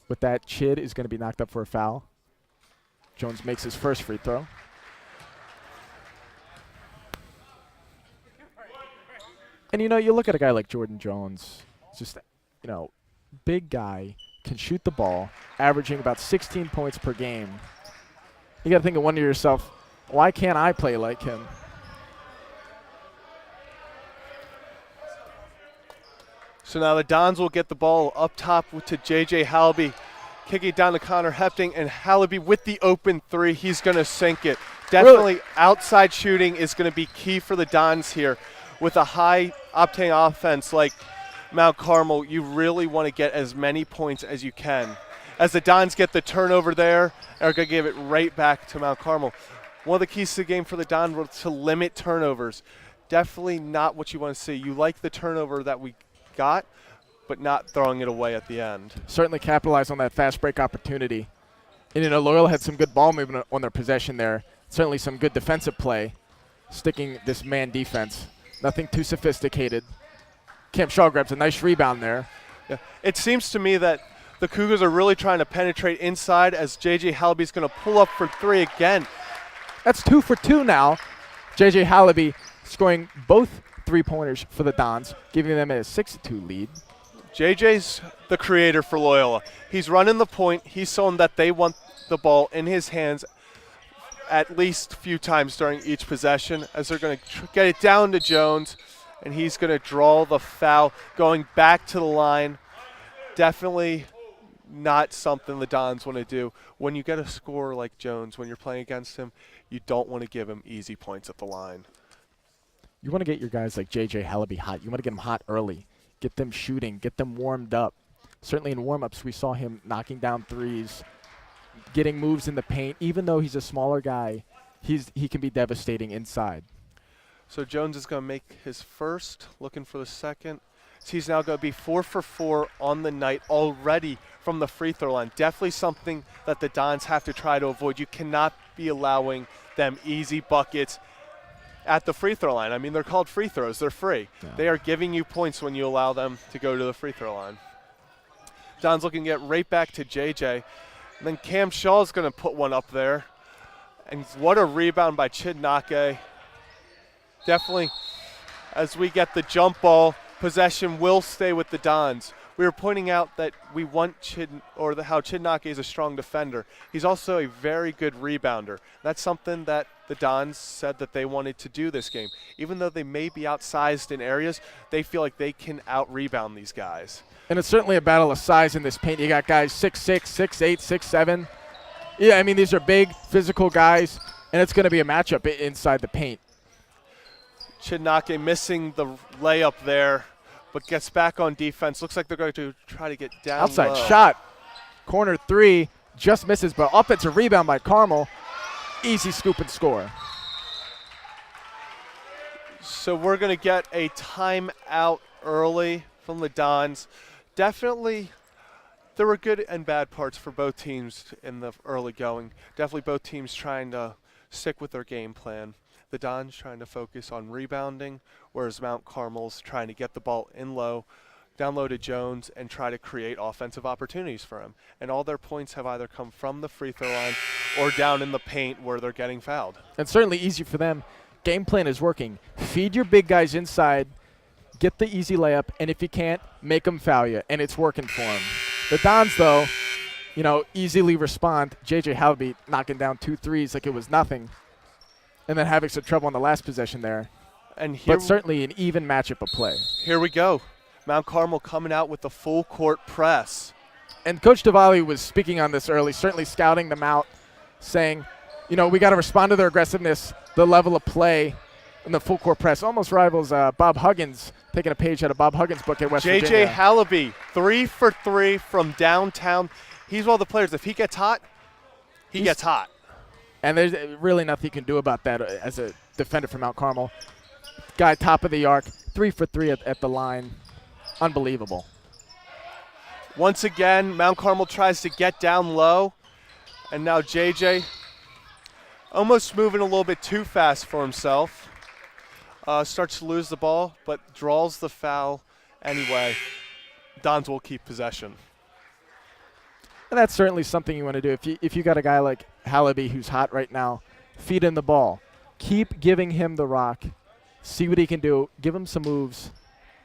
With that, Chid is going to be knocked up for a foul. Jones makes his first free throw. And, you look at a guy like Jordan Jones, just, big guy, can shoot the ball, averaging about 16 points per game. You got to think and wonder to yourself, why can't I play like him? So now the Dons will get the ball up top to J.J. Hallaby, kicking it down to Connor Hepting, and Hallaby with the open three, he's going to sink it. Definitely outside shooting is going to be key for the Dons here. With a high-octane offense like Mount Carmel, you really want to get as many points as you can. As the Dons get the turnover there, are going to give it right back to Mount Carmel. One of the keys to the game for the Dons was to limit turnovers. Definitely not what you want to see. You like the turnover that we got, but not throwing it away at the end. Certainly capitalize on that fast break opportunity. And, Loyola had some good ball movement on their possession there. Certainly some good defensive play, sticking this man defense. Nothing too sophisticated. Cam Shaw grabs a nice rebound there. Yeah. It seems to me that the Cougars are really trying to penetrate inside as J.J. Hallaby's going to pull up for three again. That's 2 for 2 now. J.J. Hallaby scoring both three-pointers for the Dons, giving them a 6-2 lead. J.J.'s the creator for Loyola. He's running the point. He's shown that they want the ball in his hands at least a few times during each possession, as they're going to get it down to Jones, and he's going to draw the foul going back to the line. Definitely not something the Dons want to do. When you get a scorer like Jones, when you're playing against him, you don't want to give him easy points at the line. You want to get your guys like J.J. Hallaby hot. You want to get them hot early. Get them shooting. Get them warmed up. Certainly in warm-ups, we saw him knocking down threes, getting moves in the paint. Even though he's a smaller guy, he can be devastating inside. So Jones is going to make his first, looking for the second. So he's now going to be 4 for 4 on the night already from the free throw line. Definitely something that the Dons have to try to avoid. You cannot be allowing them easy buckets at the free throw line. I mean, they're called free throws. They're free. Yeah. They are giving you points when you allow them to go to the free throw line. Dons looking to get right back to JJ. And then Cam Shaw is going to put one up there. And what a rebound by Chidnake. Definitely, as we get the jump ball, possession will stay with the Dons. We were pointing out that we want how Chidnake is a strong defender. He's also a very good rebounder. That's something that the Dons said that they wanted to do this game. Even though they may be outsized in areas, they feel like they can out-rebound these guys. And it's certainly a battle of size in this paint. You got guys 6'6", 6'8", 6'7". Yeah, I mean, these are big, physical guys, and it's going to be a matchup inside the paint. Chidnake missing the layup there, but gets back on defense. Looks like they're going to try to get down outside low. Shot, corner three, just misses, but offensive rebound by Carmel. Easy scoop and score. So we're going to get a timeout early from the Dons. Definitely, there were good and bad parts for both teams in the early going. Definitely both teams trying to stick with their game plan. The Dons trying to focus on rebounding, whereas Mount Carmel's trying to get the ball in low, down low to Jones, and try to create offensive opportunities for him. And all their points have either come from the free throw line or down in the paint where they're getting fouled. And certainly easy for them. Game plan is working. Feed your big guys inside, get the easy layup, and if you can't, make them foul you, and it's working for them. The Dons, though, easily respond. J.J. Hallaby knocking down 2 threes like it was nothing. And then having some trouble on the last possession there. But certainly an even matchup of play. Here we go. Mount Carmel coming out with the full court press. And Coach Diwali was speaking on this early, certainly scouting them out, saying, we got to respond to their aggressiveness, the level of play in the full court press. Almost rivals Bob Huggins, taking a page out of Bob Huggins' book at West Virginia. J.J. Hallaby, 3 for 3 from downtown. He's one of the players. If he gets hot, he gets hot. And there's really nothing you can do about that as a defender from Mount Carmel. Guy top of the arc, 3 for 3 at the line. Unbelievable. Once again, Mount Carmel tries to get down low. And now JJ almost moving a little bit too fast for himself. Starts to lose the ball, but draws the foul anyway. Dons will keep possession. And that's certainly something you want to do. If you got a guy like Hallaby who's hot right now, feed him the ball. Keep giving him the rock. See what he can do. Give him some moves.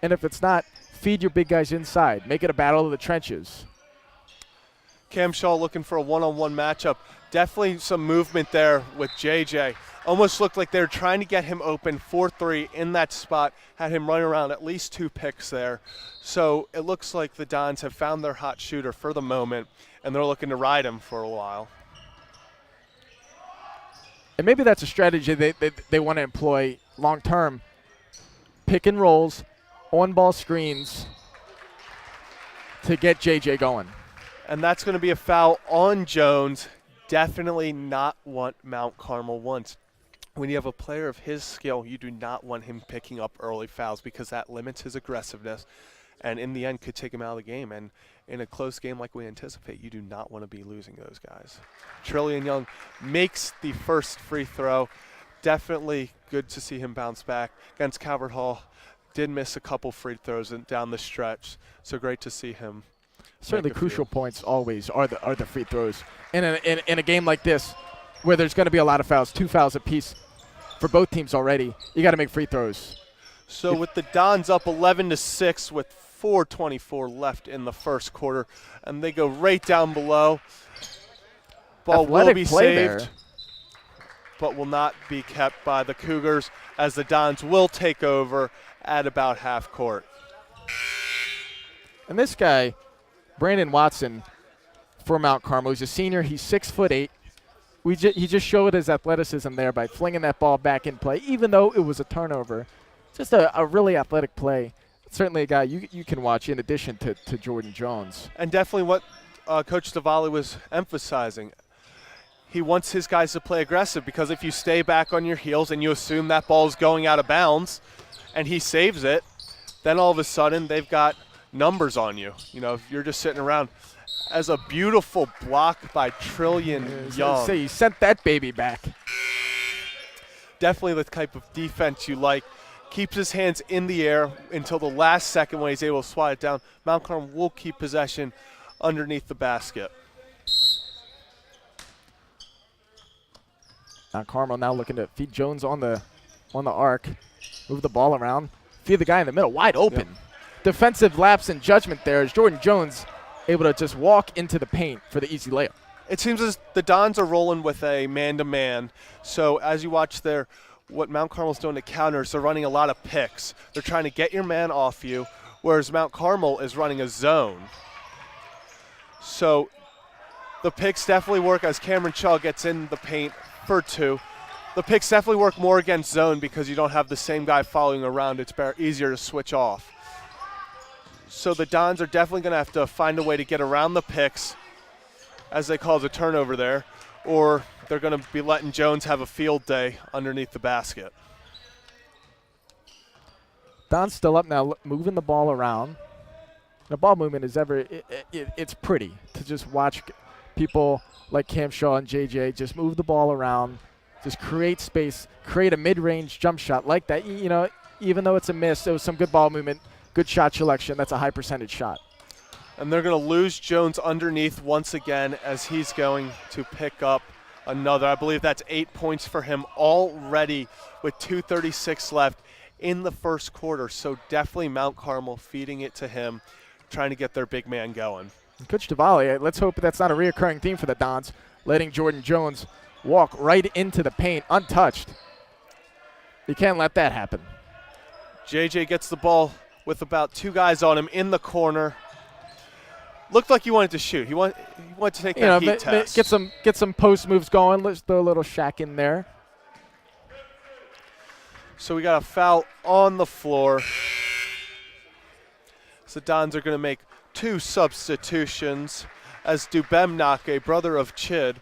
And if it's not, feed your big guys inside. Make it a battle of the trenches. Cam Shaw looking for a one-on-one matchup. Definitely some movement there with JJ. Almost looked like they were trying to get him open 4-3 in that spot. Had him run around at least 2 picks there. So it looks like the Dons have found their hot shooter for the moment, and they're looking to ride him for a while. And maybe that's a strategy they want to employ long term. Pick and rolls, on-ball screens to get JJ going. And that's going to be a foul on Jones. Definitely not what Mount Carmel wants. When you have a player of his skill, you do not want him picking up early fouls because that limits his aggressiveness and in the end could take him out of the game. And in a close game like we anticipate, you do not want to be losing those guys. Trillian Young makes the first free throw. Definitely good to see him bounce back. Against Calvert Hall, did miss a couple free throws down the stretch, so great to see him. Certainly crucial points always are the free throws. In a game like this where there's going to be a lot of fouls, 2 fouls apiece for both teams already, you got to make free throws. So with the Dons up 11-6 with 4:24 left in the first quarter, and they go right down below. Ball will be saved, but will not be kept by the Cougars as the Dons will take over at about half court. And this guy, Brandon Watson, for Mount Carmel, he's a senior. He's 6'8". He just showed his athleticism there by flinging that ball back in play, even though it was a turnover. Just a really athletic play. Certainly a guy you can watch in addition to Jordan Jones. And definitely what Coach Stavali was emphasizing. He wants his guys to play aggressive because if you stay back on your heels and you assume that ball is going out of bounds and he saves it, then all of a sudden they've got numbers on you. You know, if you're just sitting around. As a beautiful block by Trillian Young. So he sent that baby back. Definitely the type of defense you like. Keeps his hands in the air until the last second when he's able to swat it down. Mount Carmel will keep possession underneath the basket. Mount Carmel now looking to feed Jones on the arc. Move the ball around. Feed the guy in the middle, wide open. Yep. Defensive lapse in judgment there as Jordan Jones able to just walk into the paint for the easy layup. It seems as the Dons are rolling with a man-to-man. So as you watch there, what Mount Carmel's doing to counters, they're running a lot of picks. They're trying to get your man off you, whereas Mount Carmel is running a zone. So the picks definitely work as Cameron Shaw gets in the paint for 2. The picks definitely work more against zone because you don't have the same guy following around. It's easier to switch off. So the Dons are definitely going to have to find a way to get around the picks, as they call it a turnover there, or they're going to be letting Jones have a field day underneath the basket. Don's still up now, moving the ball around. The ball movement is it's pretty to just watch people like Cam Shaw and JJ just move the ball around, just create space, create a mid-range jump shot like that. You know, even though it's a miss, it was some good ball movement. Good shot selection. That's a high percentage shot. And they're going to lose Jones underneath once again as he's going to pick up another. I believe that's 8 points for him already with 2:36 left in the first quarter. So definitely Mount Carmel feeding it to him, trying to get their big man going. Coach Stavali, let's hope that's not a reoccurring theme for the Dons, letting Jordan Jones walk right into the paint untouched. You can't let that happen. JJ gets the ball with about 2 guys on him in the corner. Looked like he wanted to shoot. He wanted to take that heat test. Get some post moves going. Let's throw a little Shaq in there. So we got a foul on the floor. So the Dons are going to make 2 substitutions as Dubemnak, a brother of Chid,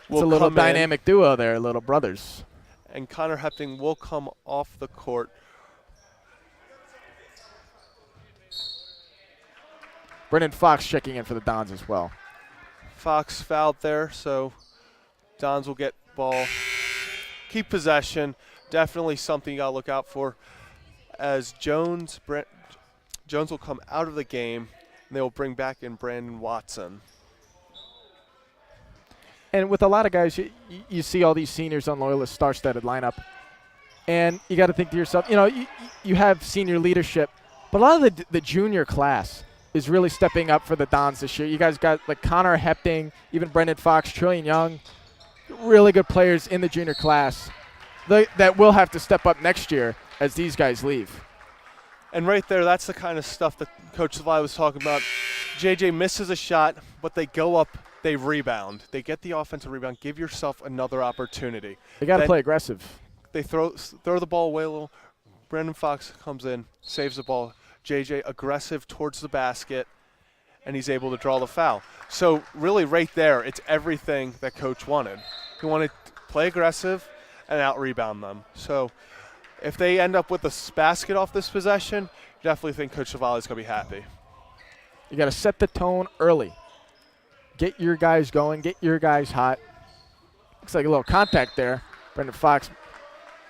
will it's a little come dynamic duo there, little brothers. And Connor Hepting will come off the court. Brendan Fox checking in for the Dons as well. Fox fouled there, so Dons will get ball. Keep possession. Definitely something you got to look out for. As Jones will come out of the game, and they will bring back in Brandon Watson. And with a lot of guys, you see all these seniors on Loyola's star-studded lineup, and you got to think to yourself, you have senior leadership, but a lot of the junior class is really stepping up for the Dons this year. You guys got like Connor Hepting, even Brendan Fox, Trillian Young, really good players in the junior class that will have to step up next year as these guys leave. And right there, that's the kind of stuff that Coach Savai was talking about. JJ misses a shot, but they go up, they rebound. They get the offensive rebound. Give yourself another opportunity. They got to play aggressive. They throw the ball away a little. Brendan Fox comes in, saves the ball. JJ aggressive towards the basket, and he's able to draw the foul. So really right there, it's everything that Coach wanted. He wanted to play aggressive and out-rebound them. So if they end up with a basket off this possession, definitely think Coach Savali is going to be happy. You got to set the tone early. Get your guys going. Get your guys hot. Looks like a little contact there. Brendan Fox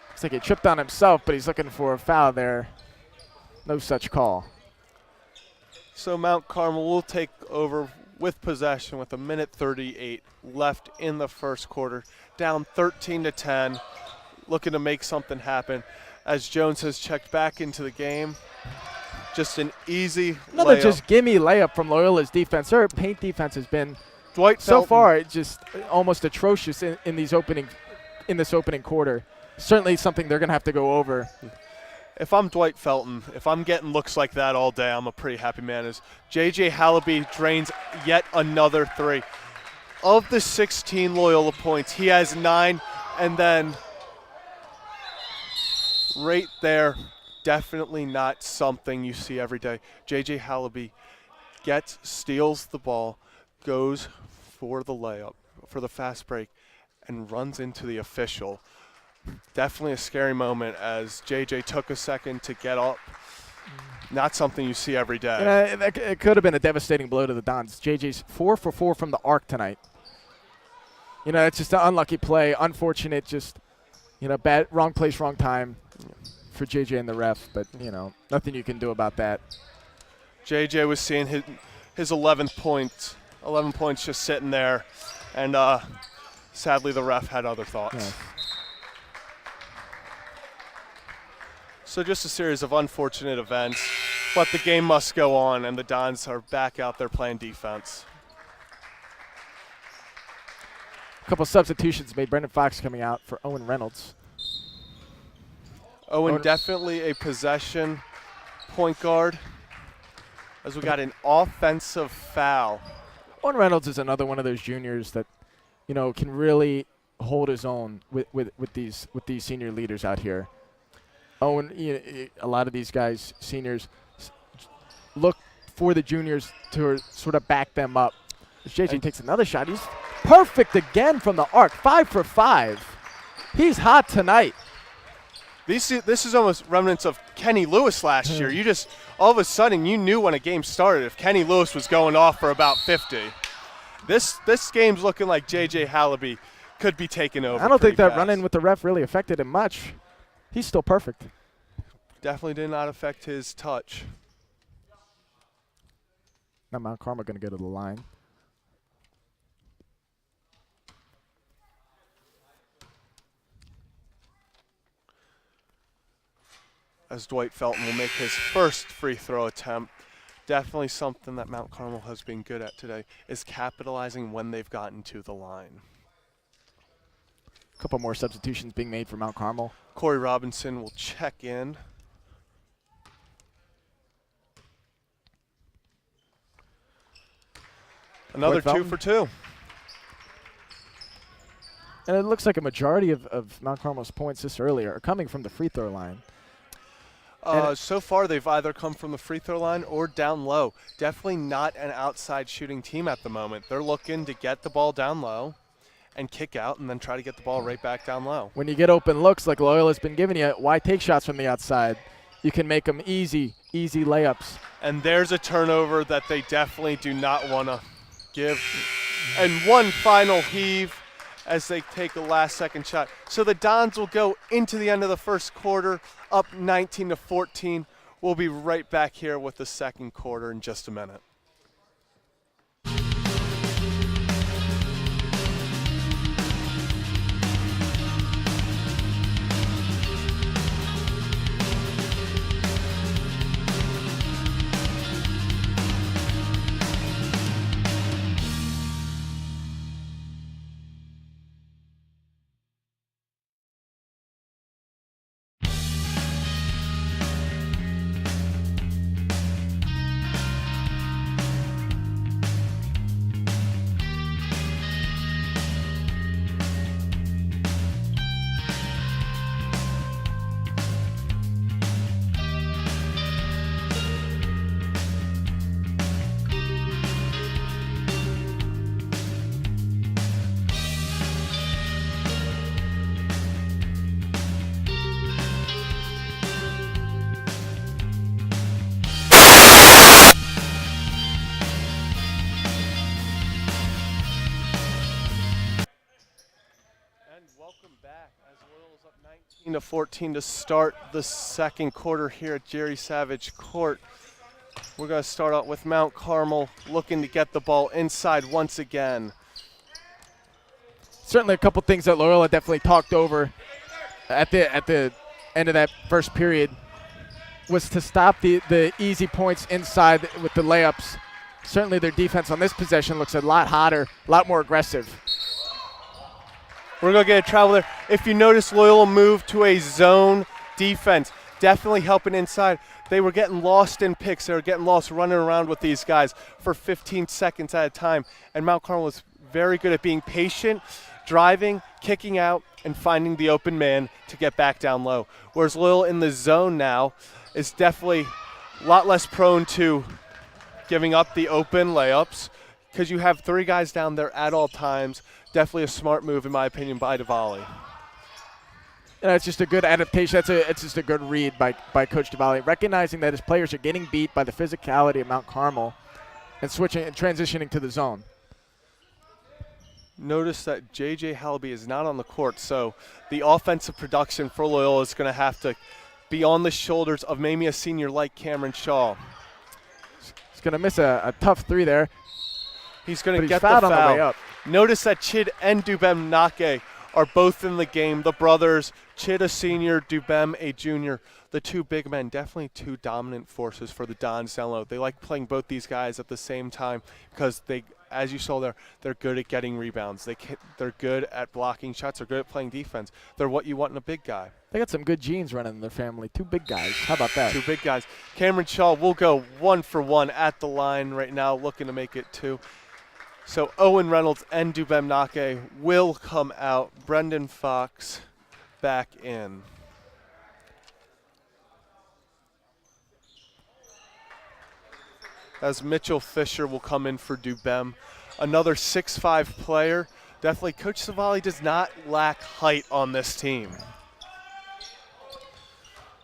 looks like he tripped on himself, but he's looking for a foul there. No such call. So Mount Carmel will take over with possession with 1:38 left in the first quarter. Down 13-10, looking to make something happen. As Jones has checked back into the game, just an easy Another layup. just gimme layup from Loyola's defense. Their paint defense has been Dwight so Felton. far it's just almost atrocious in this opening quarter. Certainly something they're going to have to go over. If I'm Dwight Felton, if I'm getting looks like that all day, I'm a pretty happy man. As J.J. Hallaby drains yet another three. Of the 16 Loyola points, he has 9, and then right there, definitely not something you see every day. J.J. Hallaby steals the ball, goes for the layup, for the fast break, and runs into the official. Definitely a scary moment as JJ took a second to get up. Not something you see every day. It could have been a devastating blow to the Dons. JJ's 4 for 4 from the arc tonight. It's just an unlucky play. Unfortunate, just, bad, wrong place, wrong time for JJ and the ref. But, nothing you can do about that. JJ was seeing his 11th point. 11 points just sitting there. And sadly, the ref had other thoughts. Yeah. So just a series of unfortunate events, but the game must go on, and the Dons are back out there playing defense. A couple substitutions made. Brendan Fox coming out for Owen Reynolds. Owen definitely a possession point guard, as we got an offensive foul. Owen Reynolds is another one of those juniors that, can really hold his own with these senior leaders out here. Owen, a lot of these guys, seniors, look for the juniors to sort of back them up. As JJ takes another shot, he's perfect again from the arc, 5 for 5. He's hot tonight. This is almost remnants of Kenny Lewis last year. You just, all of a sudden, you knew when a game started if Kenny Lewis was going off for about 50. This game's looking like J.J. Hallaby could be taken over. I don't think that fast. run-in with the ref really affected him much. He's still perfect. Definitely did not affect his touch. Now Mount Carmel going to go to the line. As Dwight Felton will make his first free throw attempt. Definitely something that Mount Carmel has been good at today is capitalizing when they've gotten to the line. A couple more substitutions being made for Mount Carmel. Corey Robinson will check in. Another 2 for 2. And it looks like a majority of Mount Carmel's points this earlier are coming from the free throw line. So far, they've either come from the free throw line or down low. Definitely not an outside shooting team at the moment. They're looking to get the ball down low and kick out and then try to get the ball right back down low. When you get open looks like Loyola's been giving you, why take shots from the outside? You can make them easy layups. And there's a turnover that they definitely do not want to give. And one final heave as they take a last-second shot. So the Dons will go into the end of the first quarter, up 19-14. We'll be right back here with the second quarter in just a minute. Welcome back as Loyola's up 19-14 to start the second quarter here at Jerry Savage Court. We're going to start out with Mount Carmel looking to get the ball inside once again. Certainly a couple things that Loyola definitely talked over at the end of that first period was to stop the easy points inside with the layups. Certainly their defense on this possession looks a lot hotter, a lot more aggressive. We're going to get a travel there. If you notice, Loyola moved to a zone defense, definitely helping inside. They were getting lost in picks. They were getting lost running around with these guys for 15 seconds at a time. And Mount Carmel was very good at being patient, driving, kicking out, and finding the open man to get back down low. Whereas Loyola in the zone now is definitely a lot less prone to giving up the open layups because you have three guys down there at all times. Definitely a smart move, in my opinion, by DeValle. And it's just a good adaptation. It's just a good read by Coach DeValle, recognizing that his players are getting beat by the physicality of Mount Carmel and switching and transitioning to the zone. Notice that J.J. Hallaby is not on the court, so the offensive production for Loyola is going to have to be on the shoulders of maybe a senior like Cameron Shaw. He's going to miss a tough three there. He's going to get the foul foul. on the way up. Notice that Chid and Dubem Nake are both in the game. The brothers, Chid a senior, Dubem a junior. The two big men, definitely two dominant forces for the Dons down low. They like playing both these guys at the same time because they, as you saw there, they're good at getting rebounds. They're good at blocking shots. They're good at playing defense. They're what you want in a big guy. They got some good genes running in their family. Two big guys. How about that? Two big guys. Cameron Shaw will go 1 for 1 at the line right now, looking to make it 2. So Owen Reynolds and Dubem Nake will come out. Brendan Fox back in. As Mitchell Fisher will come in for Dubem. Another 6'5 player. Definitely Coach Savali does not lack height on this team.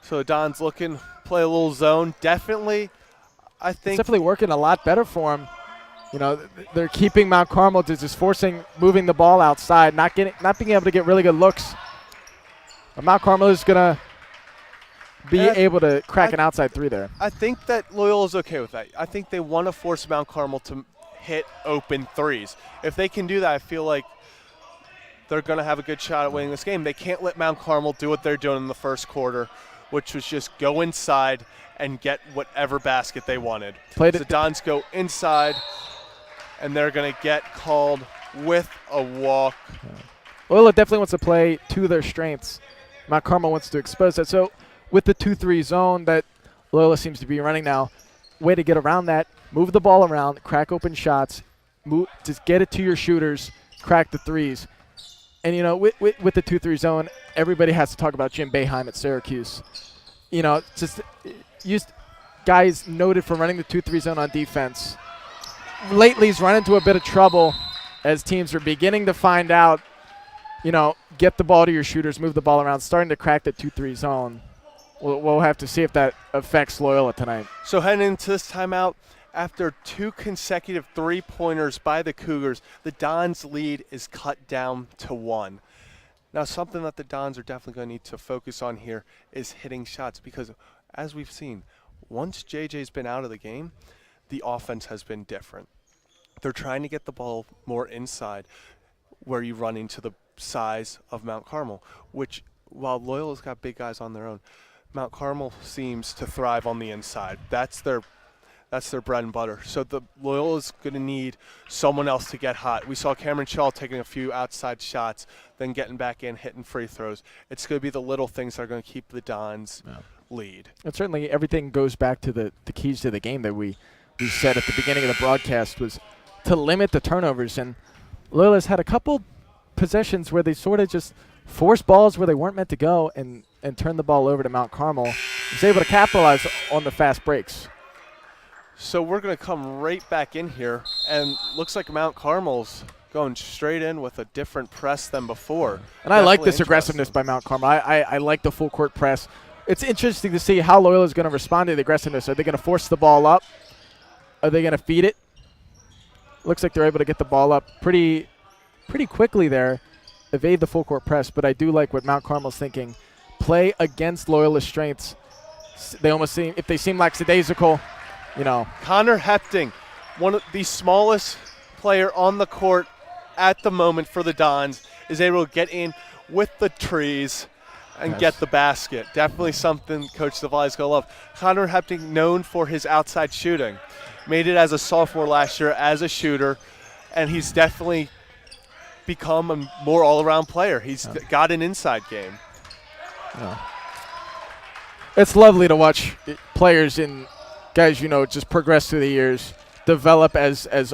So Don's looking, play a little zone. Definitely, I think. It's definitely working a lot better for him. You know, they're keeping Mount Carmel to just moving the ball outside, not being able to get really good looks. But Mount Carmel is going to be able to crack an outside three there. I think that Loyola's okay with that. I think they want to force Mount Carmel to hit open threes. If they can do that, I feel like they're going to have a good shot at winning this game. They can't let Mount Carmel do what they're doing in the first quarter, which was just go inside and get whatever basket they wanted. The Dons go inside, and they're going to get called with a walk. Loyola definitely wants to play to their strengths. Mount Carmel wants to expose that. So with the 2-3 zone that Loyola seems to be running now, way to get around that, move the ball around, crack open shots, just get it to your shooters, crack the threes. And, you know, with the 2-3 zone, everybody has to talk about Jim Boeheim at Syracuse. You know, just used guys noted for running the 2-3 zone on defense. Lately, he's run into a bit of trouble as teams are beginning to find out, you know, get the ball to your shooters, move the ball around, starting to crack the 2-3 zone. We'll have to see if that affects Loyola tonight. So heading into this timeout, after 2 consecutive three-pointers by the Cougars, the Dons' lead is cut down to 1. Now, something that the Dons are definitely going to need to focus on here is hitting shots because, as we've seen, once JJ's been out of the game, the offense has been different. They're trying to get the ball more inside where you run into the size of Mount Carmel, which, while Loyola's got big guys on their own, Mount Carmel seems to thrive on the inside. That's their bread and butter. So the Loyola's going to need someone else to get hot. We saw Cameron Shaw taking a few outside shots, then getting back in, hitting free throws. It's going to be the little things that are going to keep the Dons lead. And certainly everything goes back to the keys to the game that we said at the beginning of the broadcast was to limit the turnovers. And Loyola's had a couple possessions where they sort of just forced balls where they weren't meant to go and turn the ball over to Mount Carmel. Was able to capitalize on the fast breaks. So we're going to come right back in here, and looks like Mount Carmel's going straight in with a different press than before. And I like this aggressiveness by Mount Carmel. I like the full court press. It's interesting to see how Loyola is going to respond to the aggressiveness. Are they going to force the ball up? Are they going to feed it? Looks like they're able to get the ball up pretty quickly there. evade the full court press, but I do like what Mount Carmel's thinking. Play against Loyola's strengths. They almost seem, if they seem lackadaisical, you know. Connor Hepting, one of the smallest player on the court at the moment for the Dons, is able to get in with the trees and get the basket. Definitely something Coach Zavali is going to love. Connor Hepting, known for his outside shooting. Made it as a sophomore last year as a shooter, and he's definitely become a more all-around player. He's got an inside game. It's lovely to watch players and guys, you know, just progress through the years, develop as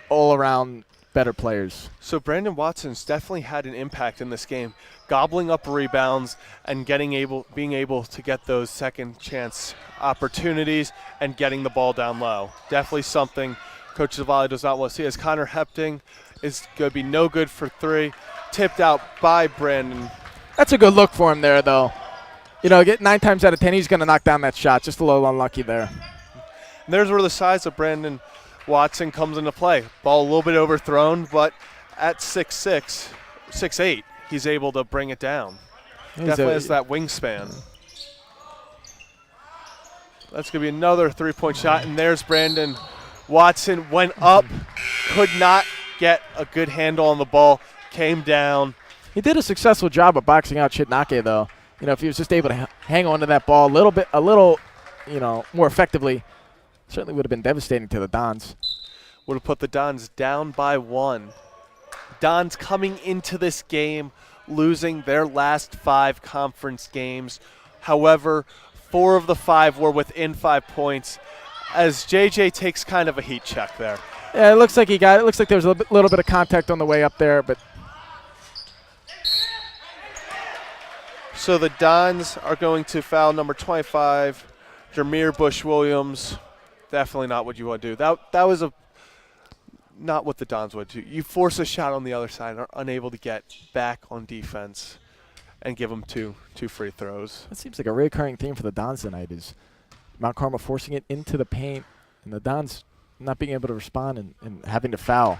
all-around better players. So Brandon Watson's definitely had an impact in this game, gobbling up rebounds and being able to get those second chance opportunities and getting the ball down low. Definitely something Coach Zavali does not want to see, as Connor Hepting is going to be no good for three, tipped out by Brandon. That's a good look for him there, though. You know, 9 times out of 10, he's going to knock down that shot. Just a little unlucky there. And there's where the size of Brandon Watson comes into play. Ball a little bit overthrown, but at 6'6", 6'8", he's able to bring it down. Definitely has that wingspan. That's going to be another three-point shot, and there's Brandon Watson. Went up, could not get a good handle on the ball, came down. He did a successful job of boxing out Chidnake, though. You know, if he was just able to hang on to that ball a little, you know, more effectively, certainly would have been devastating to the Dons. Would have put the Dons down by 1. Dons coming into this game losing their last 5 conference games. However, 4 of the 5 were within 5 points, as JJ takes kind of a heat check there. Yeah, it looks like it looks like there was a little bit of contact on the way up there, but. So the Dons are going to foul number 25, Jameer Bush-Williams. Definitely not what you want to do. That was not what the Dons would do. You force a shot on the other side and are unable to get back on defense and give them two free throws. It seems like a recurring theme for the Dons tonight is Mount Carmel forcing it into the paint and the Dons not being able to respond and having to foul.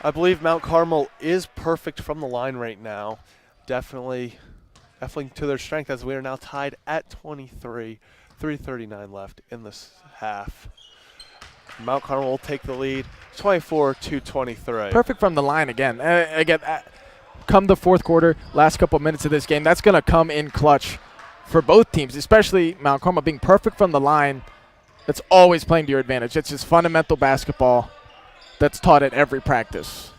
I believe Mount Carmel is perfect from the line right now. Definitely to their strength, as we are now tied at 23, 3:39 left in this half. Mount Carmel will take the lead, 24-23. Perfect from the line again. Come the fourth quarter, last couple minutes of this game, that's going to come in clutch for both teams, especially Mount Carmel being perfect from the line. That's always playing to your advantage. It's just fundamental basketball that's taught at every practice.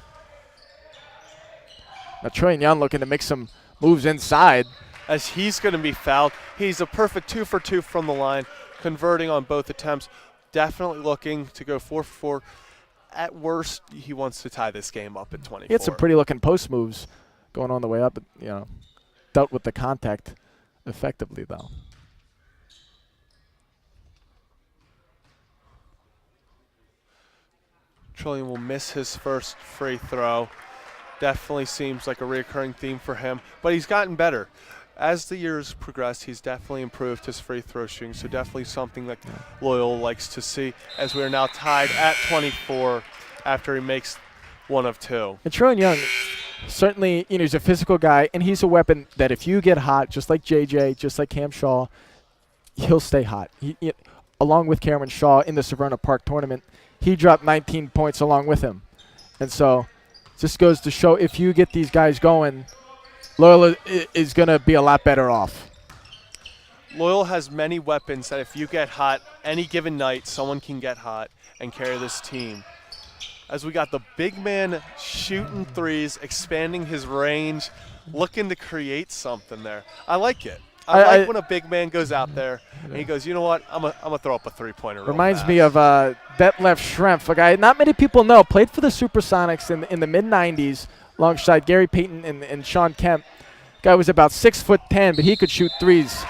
Now Troy Young looking to make some moves inside. As he's going to be fouled. He's a perfect 2 for 2 from the line, converting on both attempts. Definitely looking to go 4 for 4. At worst, he wants to tie this game up at 24. He had some pretty looking post moves going on the way up, but, you know, dealt with the contact effectively, though. Trillian will miss his first free throw. Definitely seems like a recurring theme for him, but he's gotten better. As the years progress, he's definitely improved his free throw shooting, so definitely something that Loyola likes to see, as we are now tied at 24 after he makes 1 of 2. And Troy Young, certainly, you know, he's a physical guy, and he's a weapon that if you get hot, just like JJ, just like Cam Shaw, he'll stay hot. Along with Cameron Shaw in the Severna Park tournament, he dropped 19 points along with him. And so just goes to show, if you get these guys going, Loyola is going to be a lot better off. Loyola has many weapons that if you get hot, any given night, someone can get hot and carry this team. As we got the big man shooting threes, expanding his range, looking to create something there. I like it. I like when a big man goes out there and he goes, you know what, I'm gonna throw up a three-pointer real Reminds fast. me of Detlef Schrempf, a guy not many people know, played for the Supersonics in the mid-'90s alongside Gary Payton and Sean Kemp. Guy was about 6'10", but he could shoot threes.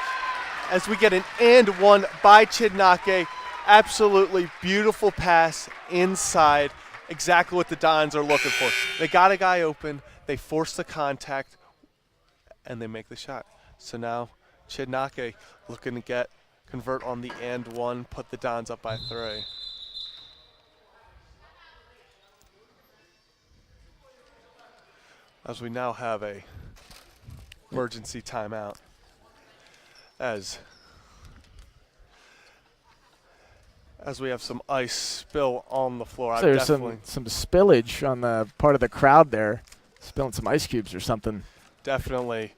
As we get an and one by Chidnake, absolutely beautiful pass inside, exactly what the Dons are looking for. They got a guy open, they force the contact, and they make the shot. So now Chidnake looking to convert on the and one, put the Dons up by 3. as we now have a emergency timeout as we have some ice spill on the floor. So there's some spillage on the part of the crowd there, spilling some ice cubes or something. Definitely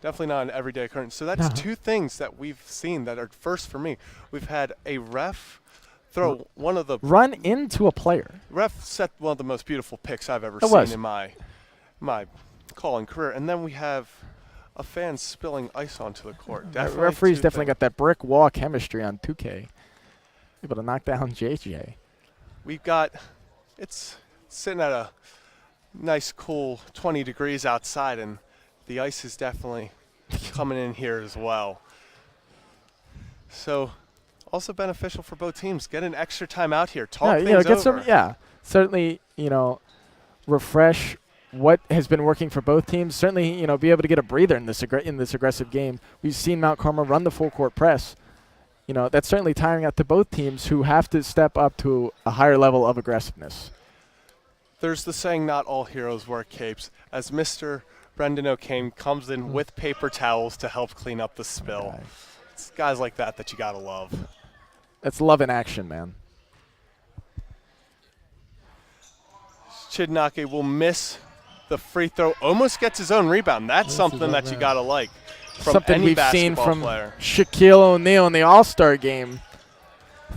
not an everyday occurrence. So that's two things that we've seen that are first for me. We've had a ref throw one of the run into a player. Ref set one of the most beautiful picks I've ever was. seen in my calling career, and then we have a fan spilling ice onto the court. Definitely Referees definitely got that brick wall chemistry on 2K. Able to knock down JJ. We've got it's sitting at a nice cool 20 degrees outside, and the ice is definitely coming in here as well. So also beneficial for both teams. Get an extra time out here. Talk things over. Certainly, refresh what has been working for both teams. Certainly, be able to get a breather in this aggressive game. We've seen Mount Carmel run the full court press. That's certainly tiring out to both teams who have to step up to a higher level of aggressiveness. There's the saying, not all heroes wear capes, as Mr. Brendan O'Kane comes in with paper towels to help clean up the spill. Okay. It's guys like that you got to love. That's love in action, man. Chidnake will miss the free throw, almost gets his own rebound. That's something that you got to like. From something we've seen from Shaquille O'Neal in the All-Star game,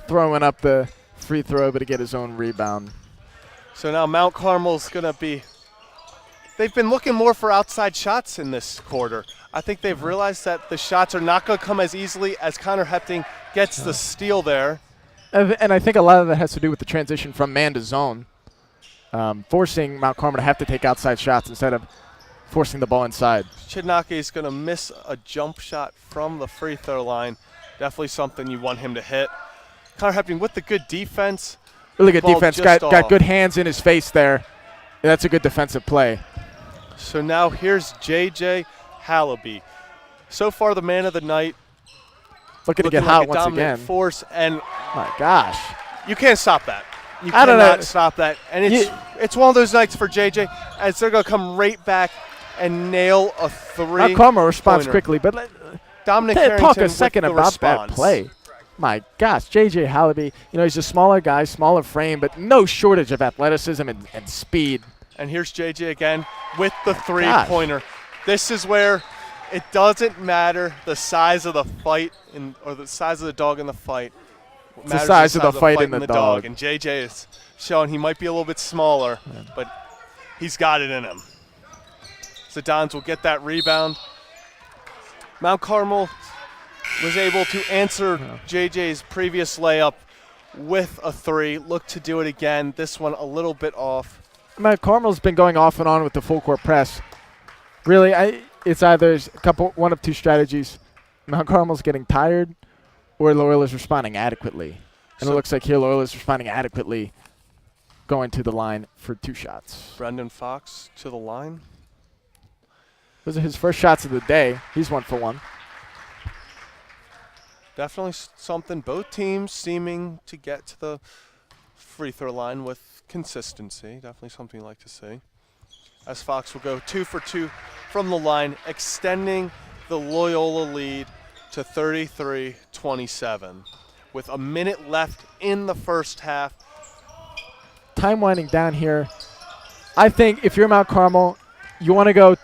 throwing up the free throw but to get his own rebound. So now Mount Carmel's going to be – they've been looking more for outside shots in this quarter. I think they've realized that the shots are not going to come as easily as Connor Hepting gets the steal there. And I think a lot of that has to do with the transition from man to zone, forcing Mount Carmel to have to take outside shots instead of forcing the ball inside. Chidnake is going to miss a jump shot from the free throw line. Definitely something you want him to hit. Connor Hepting with the good defense. Really good defense. Got good hands in his face there. That's a good defensive play. So now here's J.J. Hallaby. So far the man of the night. Looking to get hot once again. Force, and my gosh. You can't stop that. You cannot stop that. And it's one of those nights for J.J. as they're going to come right back and nail a three. Mount Carmel responds quickly, but Dominic Harrington talk a second about response. That play. My gosh, J.J. Hallaby, he's a smaller guy, smaller frame, but no shortage of athleticism and speed. And here's J.J. again with the three-pointer. This is where it doesn't matter the size of the fight or the size of the dog in the fight. It's the size of the fight in the dog. And J.J. is showing he might be a little bit smaller, but he's got it in him. So Dons will get that rebound. Mount Carmel was able to answer JJ's previous layup with a three. Look to do it again. This one a little bit off. Mount Carmel's been going off and on with the full court press. Really, it's either one of two strategies. Mount Carmel's getting tired or Loyola's responding adequately. And it looks like here Loyola's responding adequately, going to the line for 2 shots. Brendan Fox to the line. Those are his first shots of the day. He's 1 for 1. Definitely something. Both teams seeming to get to the free throw line with consistency. Definitely something you like to see. As Fox will go 2 for 2 from the line, extending the Loyola lead to 33-27 with a minute left in the first half. Time winding down here. I think if you're Mount Carmel, you want to go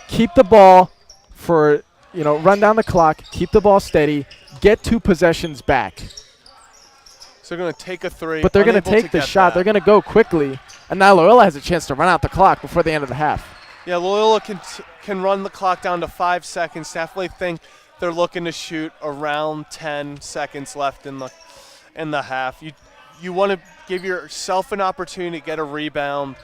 keep the ball for, run down the clock, keep the ball steady, get 2 possessions back. So they're going to take a three. But they're going to take the shot. They're going to go quickly. And now Loyola has a chance to run out the clock before the end of the half. Yeah, Loyola can run the clock down to 5 seconds. Definitely think they're looking to shoot around 10 seconds left in the half. You want to give yourself an opportunity to get a rebound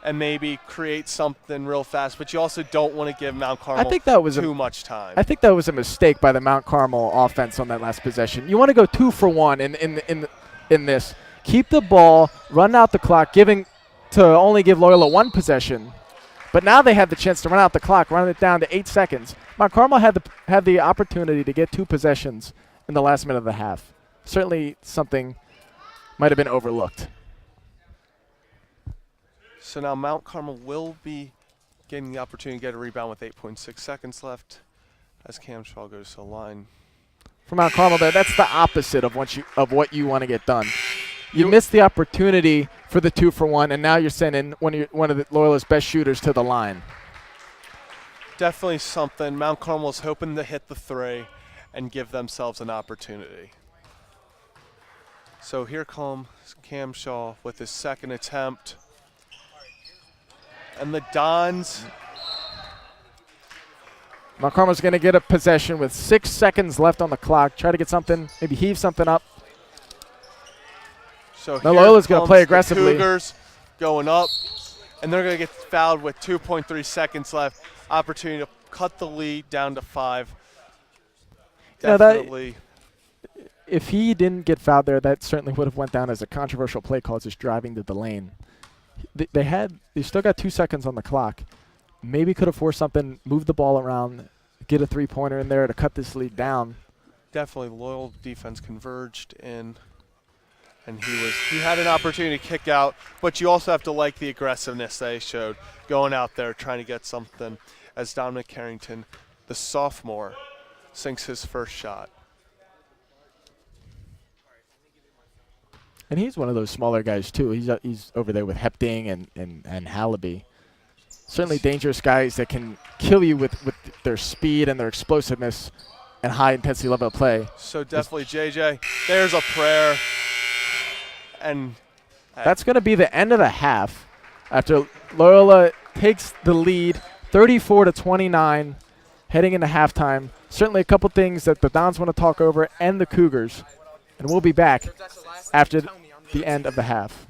and maybe create something real fast, but you also don't want to give Mount Carmel too much time. I think that was a mistake by the Mount Carmel offense on that last possession. You want to go 2 for 1 in this. Keep the ball, run out the clock, to only give Loyola 1 possession. But now they have the chance to run out the clock, run it down to 8 seconds. Mount Carmel had the opportunity to get 2 possessions in the last minute of the half. Certainly something might have been overlooked. So now Mount Carmel will be getting the opportunity to get a rebound with 8.6 seconds left as Cam Shaw goes to the line. For Mount Carmel there, that's the opposite of what you want to get done. You missed the opportunity for the 2-for-1, and now you're sending one of the Loyola's best shooters to the line. Definitely something. Mount Carmel's hoping to hit the 3 and give themselves an opportunity. So here comes Cam Shaw with his second attempt. And the Dons. Mount Carmel's going to get a possession with 6 seconds left on the clock. Try to get something, maybe heave something up. So now Loyola's going to play aggressively. The Cougars going up, and they're going to get fouled with 2.3 seconds left. Opportunity to cut the lead down to 5. Definitely. If he didn't get fouled there, that certainly would have went down as a controversial play call, just driving to the lane. They still got 2 seconds on the clock. Maybe could have forced something, move the ball around, get a 3-pointer in there to cut this lead down. Definitely Loyal defense converged in, and he had an opportunity to kick out, but you also have to like the aggressiveness they showed going out there trying to get something as Dominic Carrington, the sophomore, sinks his first shot. And he's one of those smaller guys too. He's over there with Hepting and Hallaby. Certainly dangerous guys that can kill you with their speed and their explosiveness and high intensity level of play. So definitely JJ, there's a prayer. And that's going to be the end of the half after Loyola takes the lead 34-29 heading into halftime. Certainly a couple things that the Dons want to talk over and the Cougars. And we'll be back after the end of the half.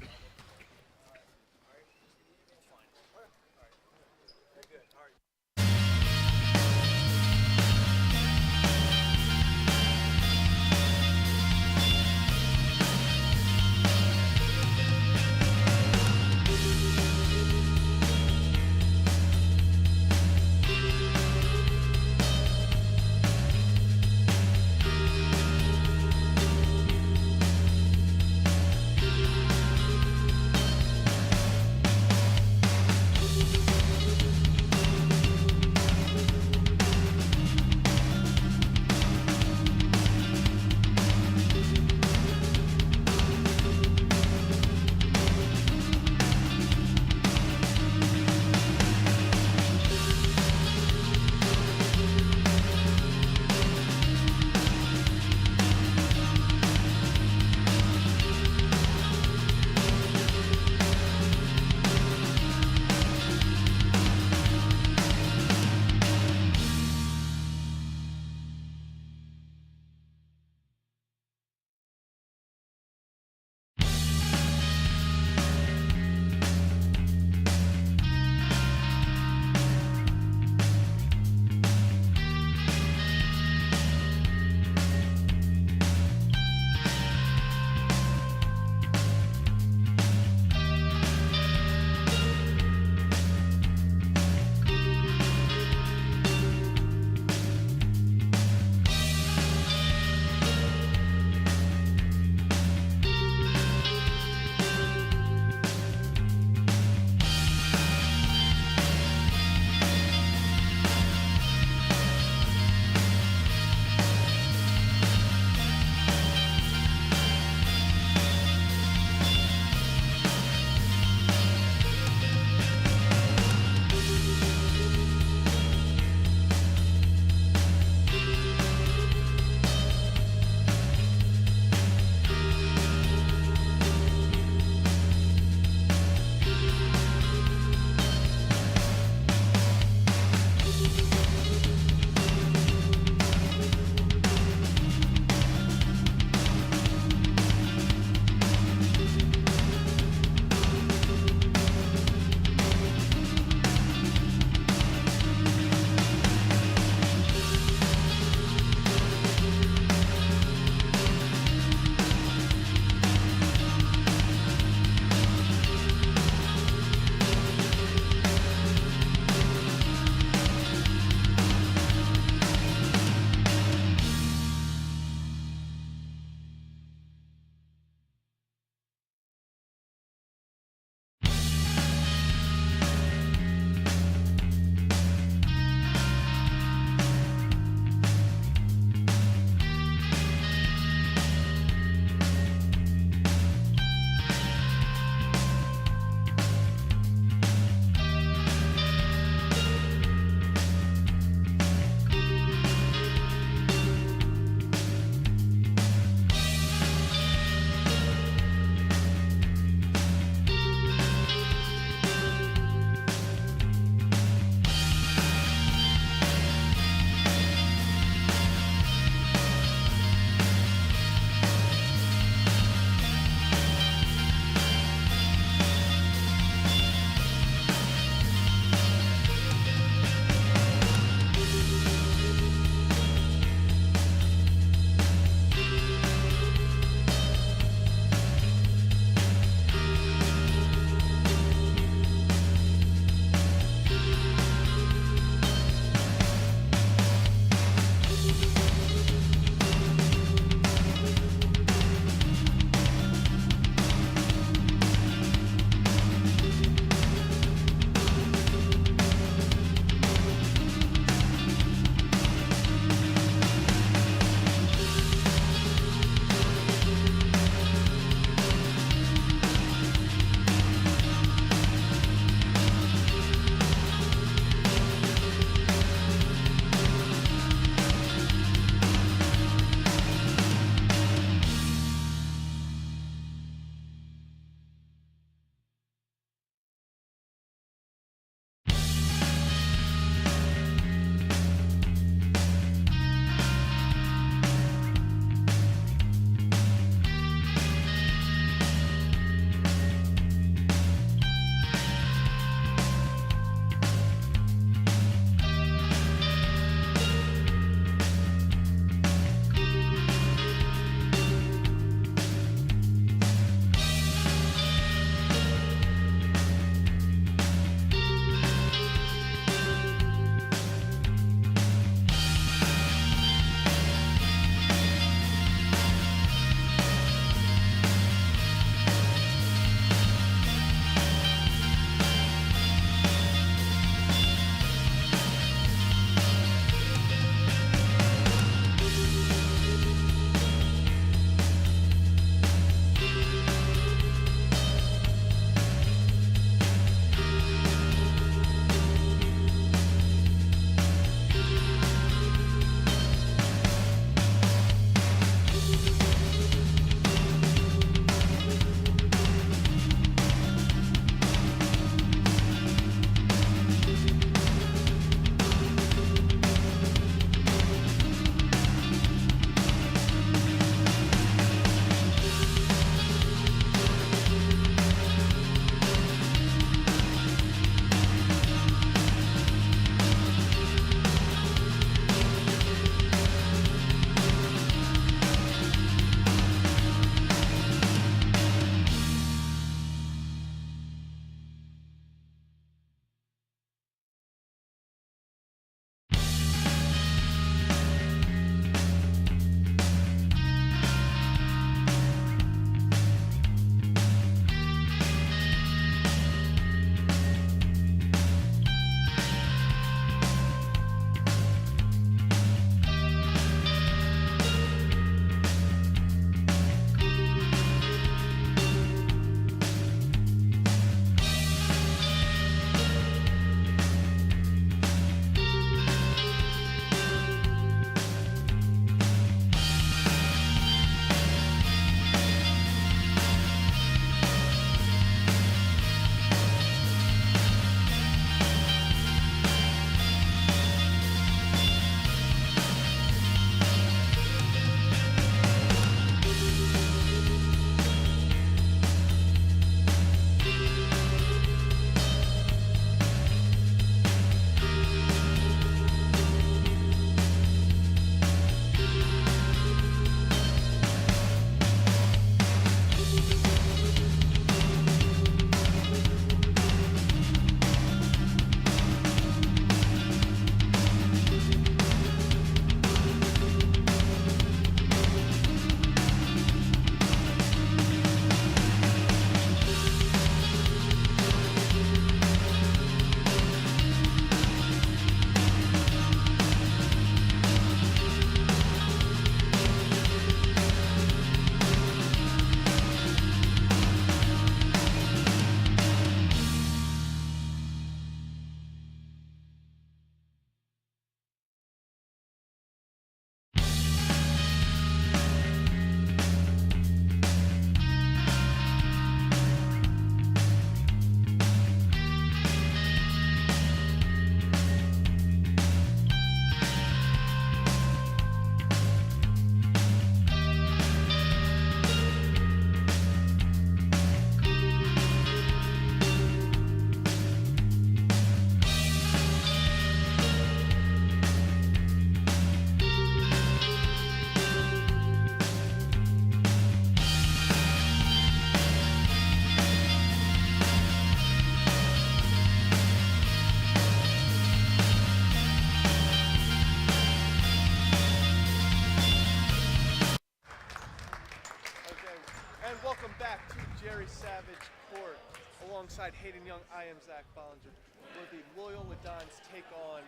alongside Hayden Young, I am Zach Bollinger, where the Loyola Dons take on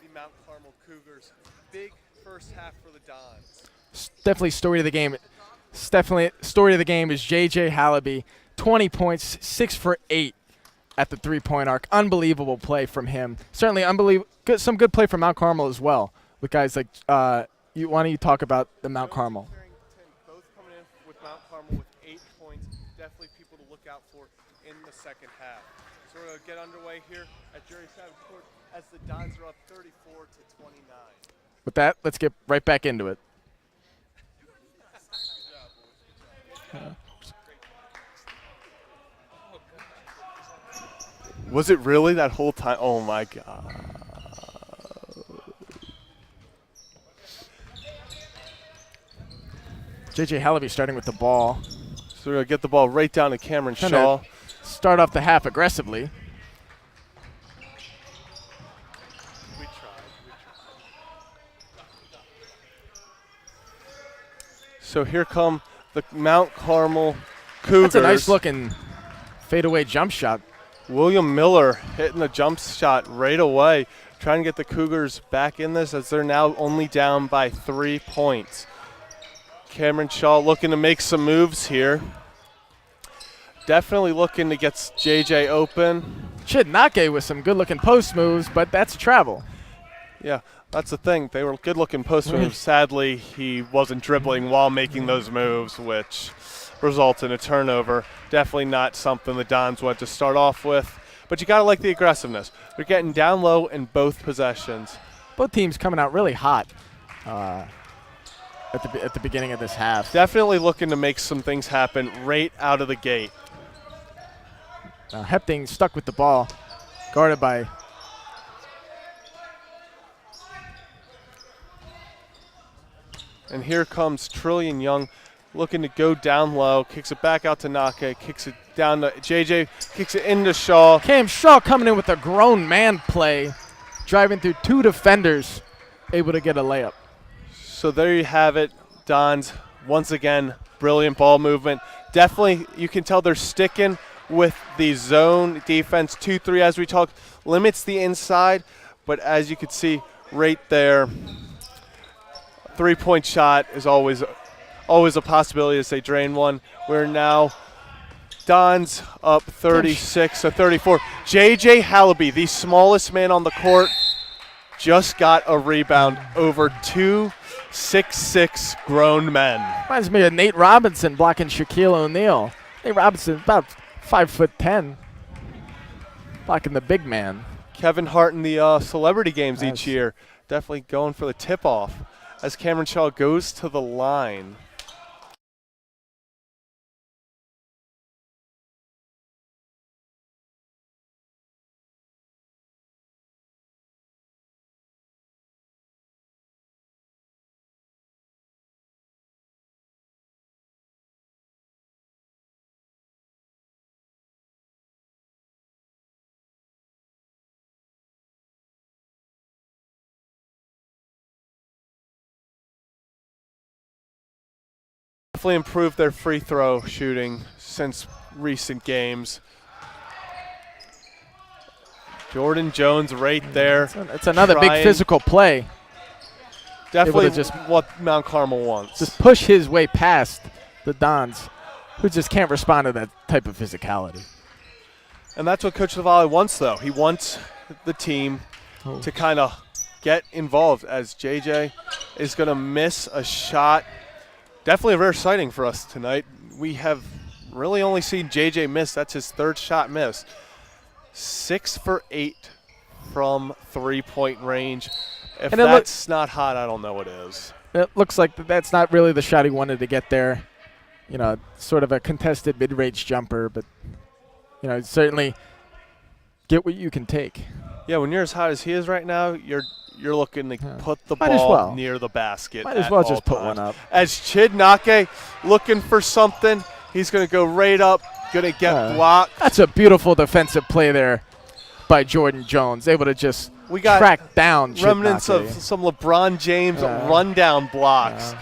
the Mount Carmel Cougars. Big first half for the Dons. Definitely story of the game. It's definitely story of the game is J.J. Hallaby, 20 points, 6 for 8 at the three-point arc. Unbelievable play from him. Certainly some good play from Mount Carmel as well with guys like why don't you talk about the Mount Carmel? Both coming in with Mount Carmel with 8 points. Definitely people to look out for in the second half. So we're going to get underway here at Jerry Savage Court as the Dons are up 34-29. With that, let's get right back into it. Was it really that whole time? Oh my God. J.J. Hallaby starting with the ball. So we're going to get the ball right down to Cameron Shaw. Start off the half aggressively. We tried. So here come the Mount Carmel Cougars. That's a nice looking fadeaway jump shot. William Miller hitting the jump shot right away, trying to get the Cougars back in this as they're now only down by 3 points. Cameron Shaw looking to make some moves here. Definitely looking to get JJ open. Chidnake with some good-looking post moves, but that's travel. Yeah, that's the thing. They were good-looking post moves. Sadly, he wasn't dribbling while making those moves, which results in a turnover. Definitely not something the Dons want to start off with. But you got to like the aggressiveness. They're getting down low in both possessions. Both teams coming out really hot at the beginning of this half. Definitely looking to make some things happen right out of the gate. Hepting stuck with the ball, guarded by and here comes Trillion Young looking to go down low, kicks it back out to Nake, kicks it down to JJ, kicks it into Shaw. Cam Shaw coming in with a grown man play, driving through 2 defenders, able to get a layup. So there you have it, Dons. Once again, brilliant ball movement. Definitely, you can tell they're sticking with the zone defense. 2-3, as we talked, limits the inside. But as you can see right there, three-point shot is always a possibility as they drain one. We're now Dons up 36-34. J.J. Hallaby, the smallest man on the court, just got a rebound over 2 6'6" grown men. Reminds me of Nate Robinson blocking Shaquille O'Neal. Nate Robinson about 5'10", blocking the big man. Kevin Hart in the celebrity games each year, definitely going for the tip-off as Cameron Shaw goes to the line. Definitely improved their free throw shooting since recent games. Jordan Jones right there. It's another big physical play. Definitely just what Mount Carmel wants. Just push his way past the Dons, who just can't respond to that type of physicality. And that's what Coach LaValle wants, though. He wants the team to kind of get involved, as JJ is going to miss a shot. Definitely a rare sighting for us tonight. We have really only seen JJ miss. That's his third shot miss. 6 for 8 from three-point range. If that's not hot, I don't know what is. It looks like that's not really the shot he wanted to get there. You know, sort of a contested mid-range jumper, but, you know, certainly get what you can take. Yeah, when you're as hot as he is right now, you're looking to put the ball near the basket. Might as well just put one up. As Chidnake looking for something, he's going to go right up, going to get blocked. That's a beautiful defensive play there by Jordan Jones, able to just track down remnants Chidnake. of some LeBron James rundown blocks.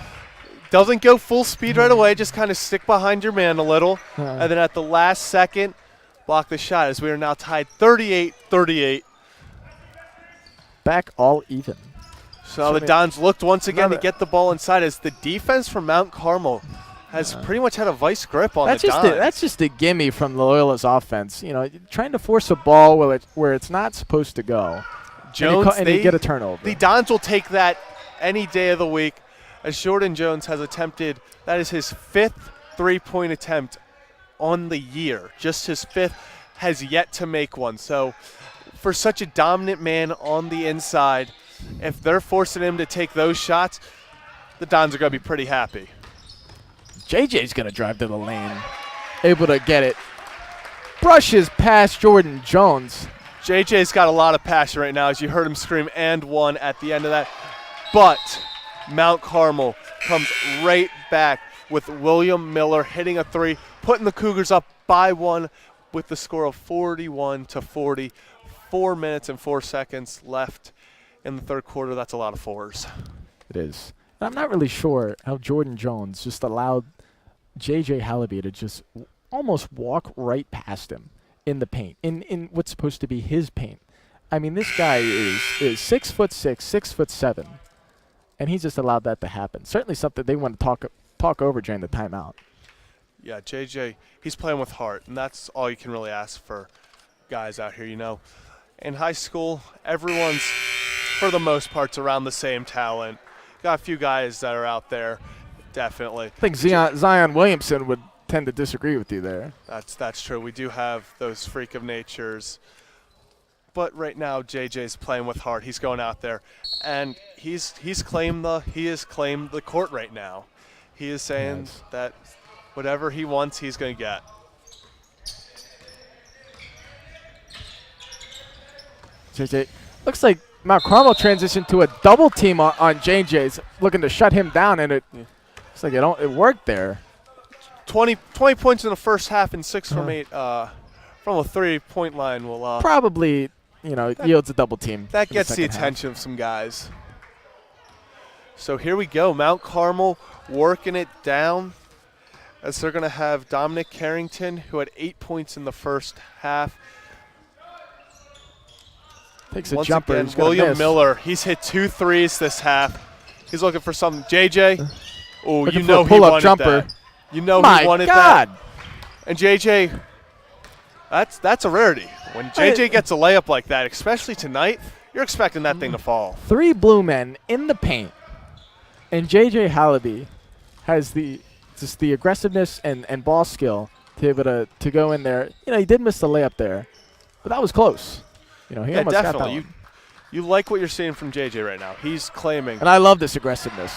Doesn't go full speed right away, just kind of stick behind your man a little. And then at the last second, block the shot as we are now tied 38-38. Back all even. So the Dons looked once again to get the ball inside as the defense from Mount Carmel has pretty much had a vice grip on the Dons. That's just a gimme from Loyola's offense. You know, trying to force a ball where it's not supposed to go. Jones, and you get a turnover. The Dons will take that any day of the week, as Jordan Jones has attempted, that is his 5th three-point attempt on the year. Just his 5th, has yet to make one. So for such a dominant man on the inside, if they're forcing him to take those shots, the Dons are going to be pretty happy. JJ's going to drive to the lane, able to get it. Brushes past Jordan Jones. JJ's got a lot of passion right now, as you heard him scream "and one" at the end of that. But Mount Carmel comes right back with William Miller hitting a three, putting the Cougars up by 1 with the score of 41-40. 4 minutes and 4 seconds left in the third quarter. That's a lot of fours. It is. And I'm not really sure how Jordan Jones just allowed J.J. Hallaby to just almost walk right past him in the paint, in what's supposed to be his paint. I mean, this guy is 6'6", 6'7", and he just allowed that to happen. Certainly something they want to talk over during the timeout. Yeah, JJ, he's playing with heart, and that's all you can really ask for guys out here, you know. In high school, everyone's, for the most part, around the same talent. Got a few guys that are out there, definitely. I think Zion Williamson would tend to disagree with you there. That's true. We do have those freak of natures. But right now, JJ's playing with heart. He's going out there, and he's claimed the court right now. He is saying that whatever he wants, he's going to get. JJ, looks like Mount Carmel transitioned to a double team on JJ's, looking to shut him down, and it looks like it worked there. 20 points in the first half and 6 from 8 from a 3-point line will probably yields a double team. That gets the attention of some guys. So here we go, Mount Carmel working it down, as they're going to have Dominic Carrington, who had 8 points in the first half. Takes a Once jumper. again, William Miller, he's hit 2 threes this half. He's looking for something. JJ, oh, you know he wanted jumper. That. You know he wanted that. And JJ, that's a rarity. When JJ gets a layup like that, especially tonight, you're expecting that thing to fall. 3 blue men in the paint, and JJ Hallaby has the aggressiveness and ball skill to be able to go in there. He did miss the layup there, but that was close. He almost definitely. got that one. You like what you're seeing from JJ right now. He's claiming. And I love this aggressiveness.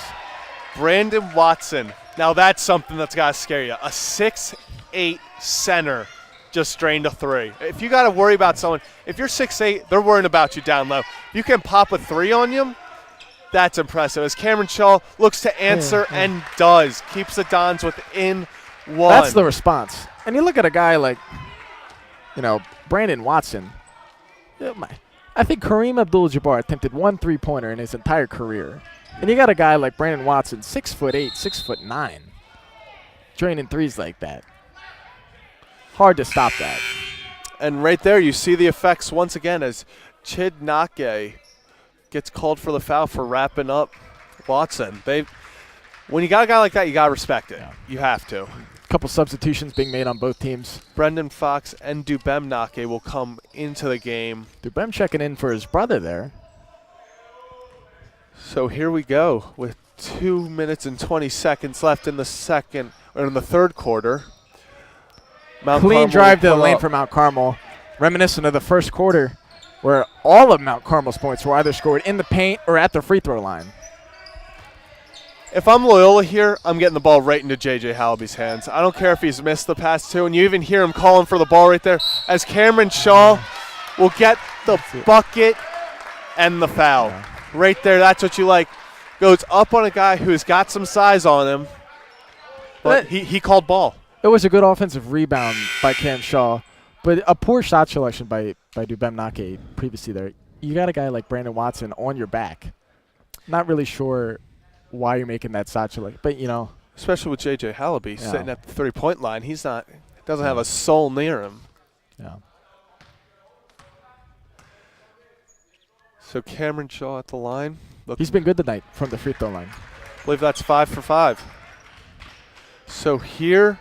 Brandon Watson. Now that's something that's got to scare you. A 6'8" center just drained a 3. If you got to worry about someone, if you're 6'8", they're worrying about you down low. If you can pop a 3 on you, that's impressive. As Cameron Shaw looks to answer and does. Keeps the Dons within 1. That's the response. And you look at a guy like, Brandon Watson. I think Kareem Abdul-Jabbar attempted 1 3-pointer in his entire career. And you got a guy like Brandon Watson, 6'8", 6'9", draining threes like that. Hard to stop that. And right there you see the effects once again as Chid Nake gets called for the foul for wrapping up Watson. When you got a guy like that, you got to respect it. Yeah. You have to. Couple substitutions being made on both teams. Brendan Fox and Dubem Nake will come into the game. Dubem checking in for his brother there. So here we go with 2 minutes and 20 seconds left in the third quarter. Clean drive to the lane for Mount Carmel, reminiscent of the first quarter, where all of Mount Carmel's points were either scored in the paint or at the free throw line. If I'm Loyola here, I'm getting the ball right into J.J. Hallaby's hands. I don't care if he's missed the past 2, and you even hear him calling for the ball right there as Cameron Shaw will get the bucket and the foul. Yeah. Right there, that's what you like. Goes up on a guy who's got some size on him, but he called ball. It was a good offensive rebound by Cam Shaw, but a poor shot selection by Dubem Nake previously there. You got a guy like Brandon Watson on your back. Not really sure why you're making that shot selection, but especially with J.J. Hallaby sitting at the 3-point line, doesn't have a soul near him. Yeah. So Cameron Shaw at the line. He's been good tonight from the free throw line. I believe that's 5 for 5. So here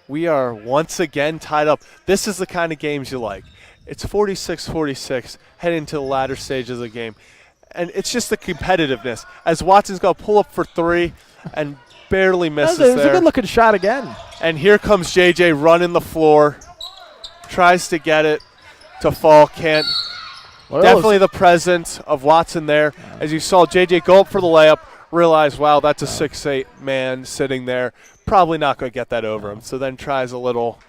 we are once again tied up. This is the kind of games you like. It's 46-46 heading into the latter stage of the game. And it's just the competitiveness. As Watson's going to pull up for 3 and barely misses there. It was a good-looking shot again. And here comes JJ running the floor. Tries to get it to fall. Can't. Definitely the presence of Watson there. As you saw JJ go up for the layup, realize, wow, that's a 6'8" man sitting there. Probably not going to get that over him. So then tries a little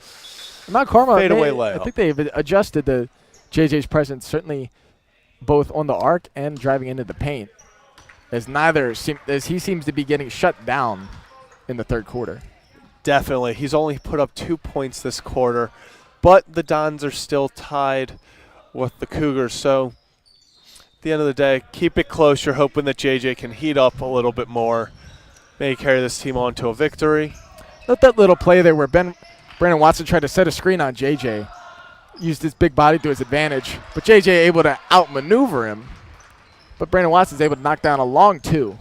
fadeaway layup. I think they've adjusted the JJ's presence, certainly both on the arc and driving into the paint, as he seems to be getting shut down in the third quarter. Definitely. He's only put up 2 points this quarter, but the Dons are still tied with the Cougars. So at the end of the day, keep it close. You're hoping that JJ can heat up a little bit more, maybe carry this team on to a victory. Not that little play there where Brandon Watson tried to set a screen on JJ, used his big body to his advantage, but JJ able to outmaneuver him. But Brandon Watson's able to knock down a long 2.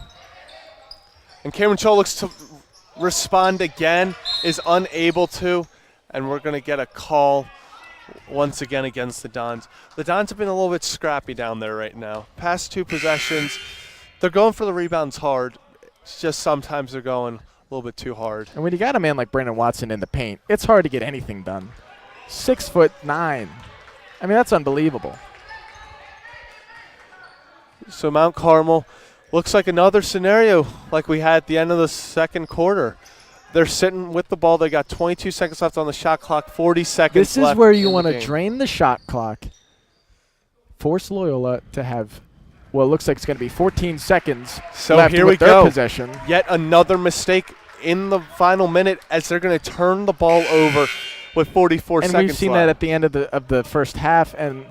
And Cameron Shaw looks to respond again, is unable to, and we're going to get a call once again against the Dons. The Dons have been a little bit scrappy down there right now. Past 2 possessions, they're going for the rebounds hard. It's just sometimes they're going a little bit too hard. And when you got a man like Brandon Watson in the paint, it's hard to get anything done. 6'9". I mean, that's unbelievable. So Mount Carmel looks like another scenario like we had at the end of the second quarter. They're sitting with the ball. They got 22 seconds left on the shot clock, 40 seconds left. This is where you want to drain the shot clock, force Loyola to have, well, it looks like it's going to be 14 seconds left here with we their go. possession. Yet another mistake in the final minute as they're going to turn the ball over with 44 seconds left. And we've seen that at the end of the first half and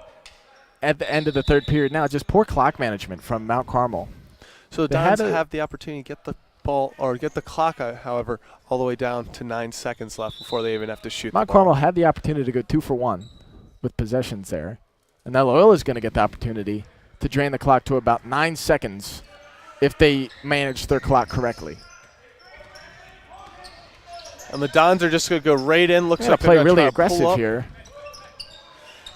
at the end of the third period now. Just poor clock management from Mount Carmel. So the Dons have the opportunity to get the ball, or get the clock, however, all the way down to 9 seconds left before they even have to shoot Mount the ball. Carmel had the opportunity to go 2 for 1 with possessions there. And now Loyola's going to get the opportunity to drain the clock to about 9 seconds if they manage their clock correctly. And the Dons are just going to go right in. Looks like play they're really try to aggressive pull up here.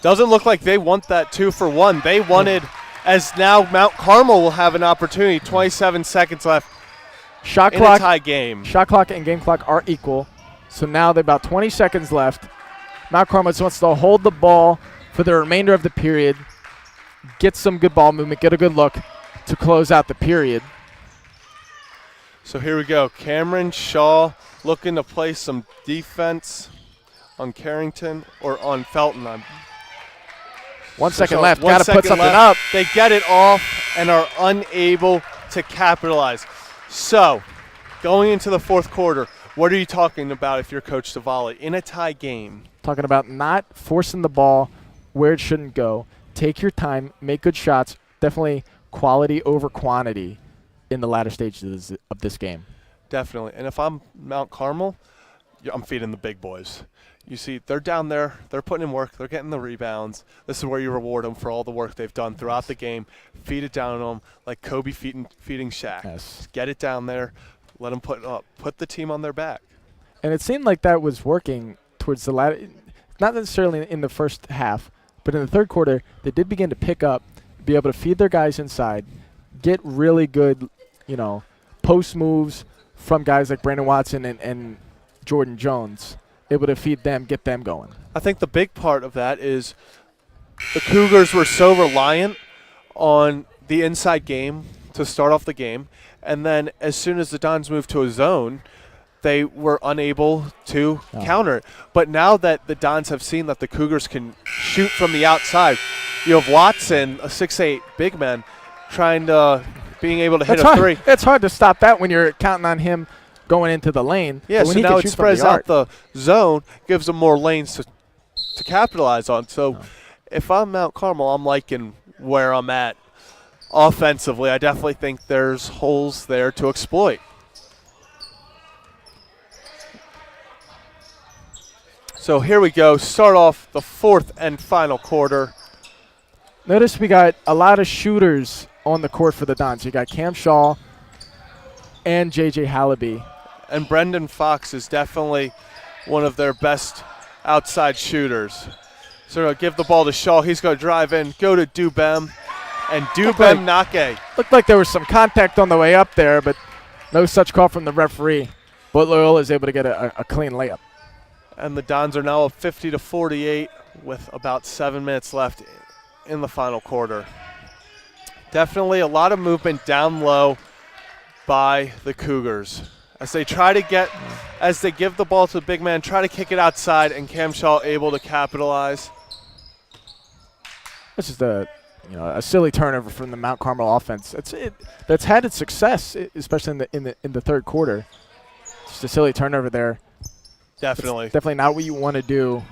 Doesn't look like they want that 2 for 1. They wanted, as now Mount Carmel will have an opportunity. 27 seconds left. Shot in clock, a tie game. Shot clock and game clock are equal. So now they're about 20 seconds left. Mount Carmel just wants to hold the ball for the remainder of the period, get some good ball movement, get a good look to close out the period. So here we go. Cameron Shaw looking to play some defense on Carrington or on Felton. 1 second left. Got to put something up. They get it off and are unable to capitalize. So, going into the fourth quarter, what are you talking about if you're Coach Savali in a tie game? Talking about not forcing the ball where it shouldn't go. Take your time, make good shots. Definitely quality over quantity in the latter stages of this game. Definitely. And if I'm Mount Carmel, I'm feeding the big boys. You see, they're down there. They're putting in work. They're getting the rebounds. This is where you reward them for all the work they've done throughout the game. Feed it down on them like Kobe feeding Shaq. Yes. Just get it down there. Let them put the team on their back. And it seemed like that was working towards the latter, not necessarily in the first half, but in the third quarter, they did begin to pick up, be able to feed their guys inside, get really good, post moves from guys like Brandon Watson and Jordan Jones, able to feed them, get them going. I think the big part of that is the Cougars were so reliant on the inside game to start off the game, and then as soon as the Dons moved to a zone, they were unable to counter it. But now that the Dons have seen that the Cougars can shoot from the outside, you have Watson, a 6'8" big man, being able to hit a three. It's hard to stop that when you're counting on him going into the lane. Yeah, so now it spreads out the zone, gives them more lanes to capitalize on. So if I'm Mount Carmel, I'm liking where I'm at offensively. I definitely think there's holes there to exploit. So here we go. Start off the fourth and final quarter. Notice we got a lot of shooters on the court for the Dons. You got Cam Shaw and J.J. Hallaby. And Brendan Fox is definitely one of their best outside shooters. So they'll give the ball to Shaw. He's going to drive in, go to Dubem, and Dubem Nake. Looked like there was some contact on the way up there, but no such call from the referee. But Loyola is able to get a clean layup. And the Dons are now up 50-48 with about 7 minutes left in the final quarter. Definitely a lot of movement down low by the Cougars. As they give the ball to the big man, try to kick it outside, and Cam Shaw able to capitalize. This is a silly turnover from the Mount Carmel offense. That's had its success, especially in the third quarter. Just a silly turnover there. Definitely. It's definitely not what you want to do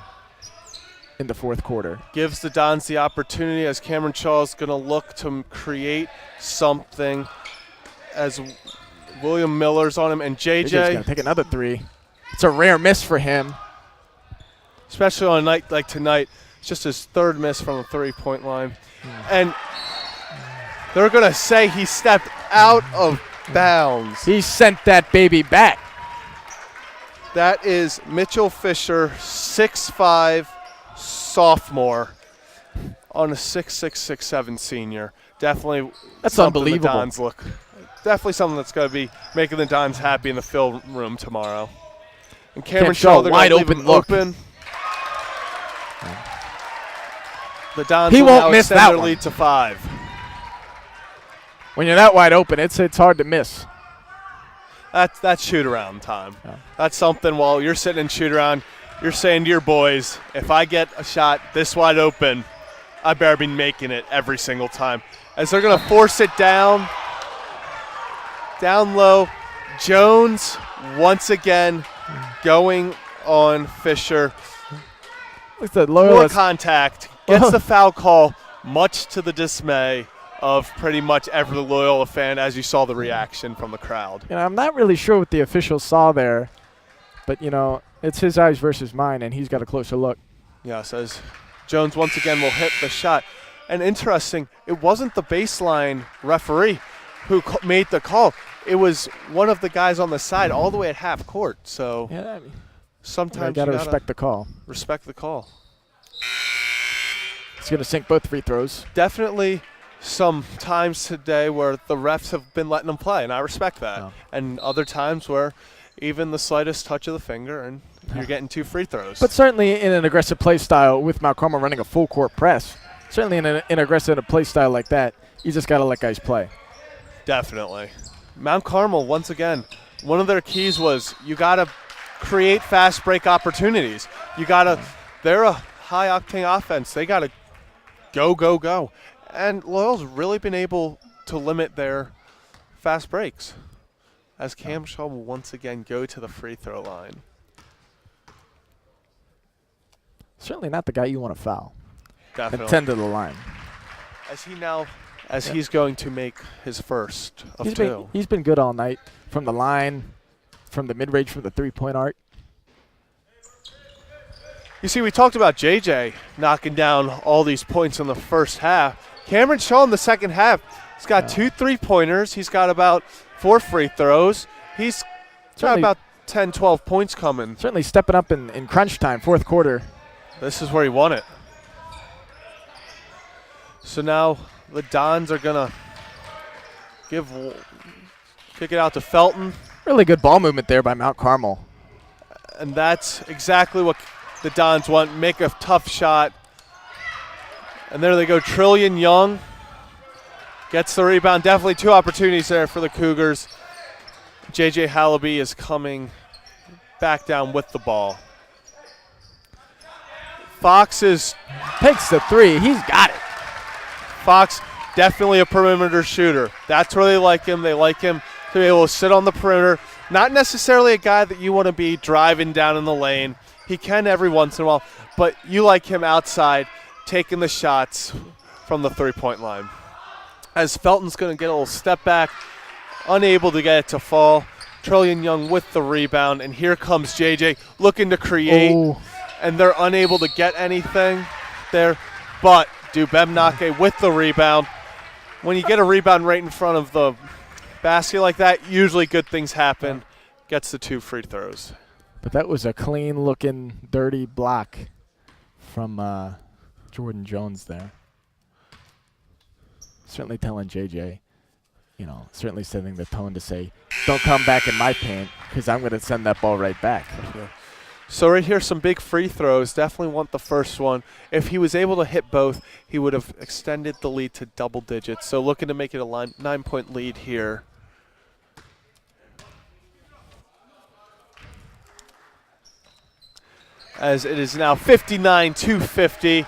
in the fourth quarter. Gives the Dons the opportunity as Cameron Shaw is going to look to create something as William Miller's on him, and JJ's going to take another three. It's a rare miss for him. Especially on a night like tonight. It's just his third miss from the three-point line. And they're going to say he stepped out of bounds. He sent that baby back. That is Mitchell Fisher, 6'5", sophomore, on a 6'6", 6'7" senior. Definitely that's something unbelievable. The Dons look. Definitely something that's going to be making the Dons happy in the film room tomorrow. And Cameron Shaw, they're wide going to leave open him look. open. The Dons he will won't now miss extend that their one. lead to 5. When you're that wide open, it's hard to miss. That's shoot-around time. Yeah. That's something while you're sitting in shoot-around, you're saying to your boys, if I get a shot this wide open, I better be making it every single time. As they're going to force it down low. Jones once again going on Fisher. More contact. Gets the foul call, much to the dismay of pretty much every Loyola fan, as you saw the reaction from the crowd. I'm not really sure what the officials saw there, but, it's his eyes versus mine, and he's got a closer look. Yes, as Jones once again will hit the shot. And interesting, it wasn't the baseline referee who made the call. It was one of the guys on the side all the way at half court. So sometimes you got to respect the call. Respect the call. It's going to sink both free throws. Definitely some times today where the refs have been letting them play, and I respect that. Oh. And other times where even the slightest touch of the finger and you're getting 2 free throws. But certainly in an aggressive play style with Mount Carmel running a full court press, certainly in an aggressive play style like that, you just got to let guys play. Definitely. Mount Carmel, once again, one of their keys was you got to create fast break opportunities. You got to – they're a high-octane offense. They got to go. And Loyal's really been able to limit their fast breaks as Cam Shaw will once again go to the free throw line. Certainly not the guy you want to foul. Definitely. And 10 to the line. He's going to make his first of 2. He's been good all night from the line, from the mid-range, from the three-point arc. You see, we talked about JJ knocking down all these points in the first half. Cameron Shaw in the second half, he's got 2 3-pointers. He's got about 4 free throws. He's got about 10, 12 points coming. Certainly stepping up in crunch time, fourth quarter. This is where he won it. So now the Dons are going to kick it out to Felton. Really good ball movement there by Mount Carmel. And that's exactly what the Dons want. Make a tough shot. And there they go. Trillion Young gets the rebound. Definitely 2 opportunities there for the Cougars. J.J. Hallaby is coming back down with the ball. Fox takes the 3. He's got it. Fox, definitely a perimeter shooter. That's where they like him. They like him to be able to sit on the perimeter. Not necessarily a guy that you want to be driving down in the lane. He can every once in a while, but you like him outside taking the shots from the three-point line. As Felton's going to get a little step back, unable to get it to fall. Trillion Young with the rebound, and here comes JJ looking to create. and they're unable to get anything there. But Dubemnake with the rebound. When you get a rebound right in front of the basket like that, usually good things happen. Gets the 2 free throws. But that was a clean-looking, dirty block from Jordan Jones there. Certainly telling JJ, certainly setting the tone to say, don't come back in my paint because I'm going to send that ball right back. Yeah. So right here, some big free throws. Definitely want the first one. If he was able to hit both, he would have extended the lead to double digits. So looking to make it a 9-point lead here. As it is now 59-50.